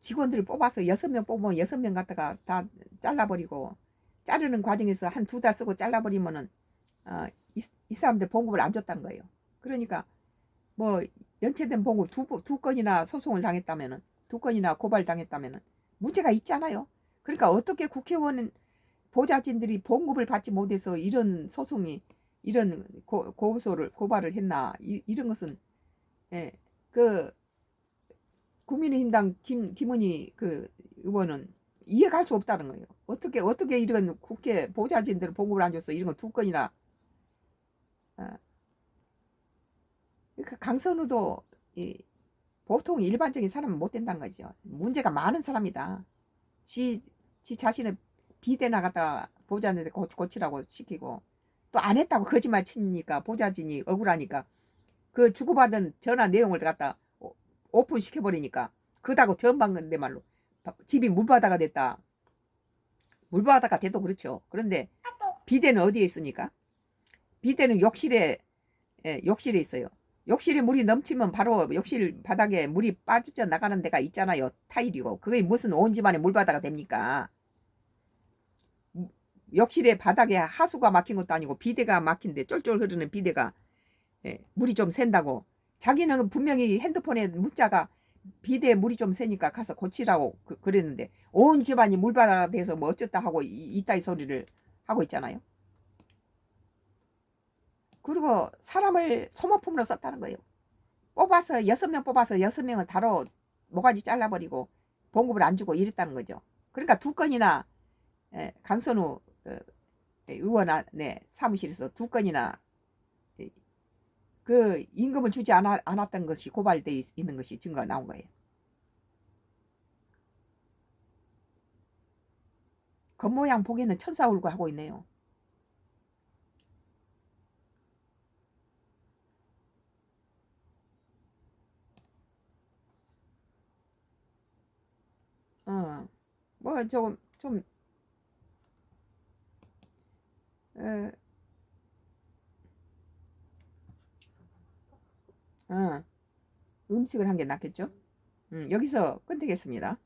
[SPEAKER 1] 직원들을 뽑아서 6명 뽑으면 6명 갖다가 다 잘라버리고 자르는 과정에서 한 2달 쓰고 잘라버리면은 이 사람들 봉급을 안 줬다는 거예요. 그러니까 뭐 연체된 봉급 두 건이나 소송을 당했다면은 2건이나 고발 당했다면은 문제가 있잖아요. 그러니까 어떻게 국회의원 보좌진들이 봉급을 받지 못해서 이런 소송이 이런 고발을 했나 이런 것은 예, 그 국민의힘당 김은희 그 의원은 이해가 할 수 없다는 거예요. 어떻게 이런 국회 보좌진들 봉급을 안 줘서 이런 거 2건이나 그러니까 강선우도 보통 일반적인 사람은 못 된다는 거죠. 문제가 많은 사람이다. 지 자신의 비대 나갔다 보좌진한테 고치라고 시키고 또 안 했다고 거짓말 치니까 보좌진이 억울하니까 그 주고받은 전화 내용을 갖다 오픈 시켜버리니까 그다고 전방근데 말로 집이 물바다가 됐다. 물바다가 돼도 그렇죠. 그런데 비대는 어디에 있습니까? 비대는 욕실에 있어요. 욕실에 물이 넘치면 바로 욕실 바닥에 물이 빠져 나가는 데가 있잖아요. 타일이고 그게 무슨 온 집안에 물바다가 됩니까? 욕실에 바닥에 하수가 막힌 것도 아니고 비대가 막힌데 쫄쫄 흐르는 비대가 물이 좀 샌다고 자기는 분명히 핸드폰에 문자가 비대에 물이 좀 새니까 가서 고치라고 그랬는데 온 집안이 물바다가 돼서 뭐 어쩌다 하고 이따위 소리를 하고 있잖아요. 그리고 사람을 소모품으로 썼다는 거예요. 뽑아서 6명 뽑아서 6명은 다로 모가지 잘라버리고 봉급을 안 주고 이랬다는 거죠. 그러니까 2건이나 강선우 의원의 사무실에서 2건이나 그 임금을 주지 않았던 것이 고발돼 있는 것이 증거가 나온 거예요. 겉모양 보기에는 천사 울고 하고 있네요. 뭐 조금 좀 음식을 한 게 낫겠죠? 여기서 끝내겠습니다.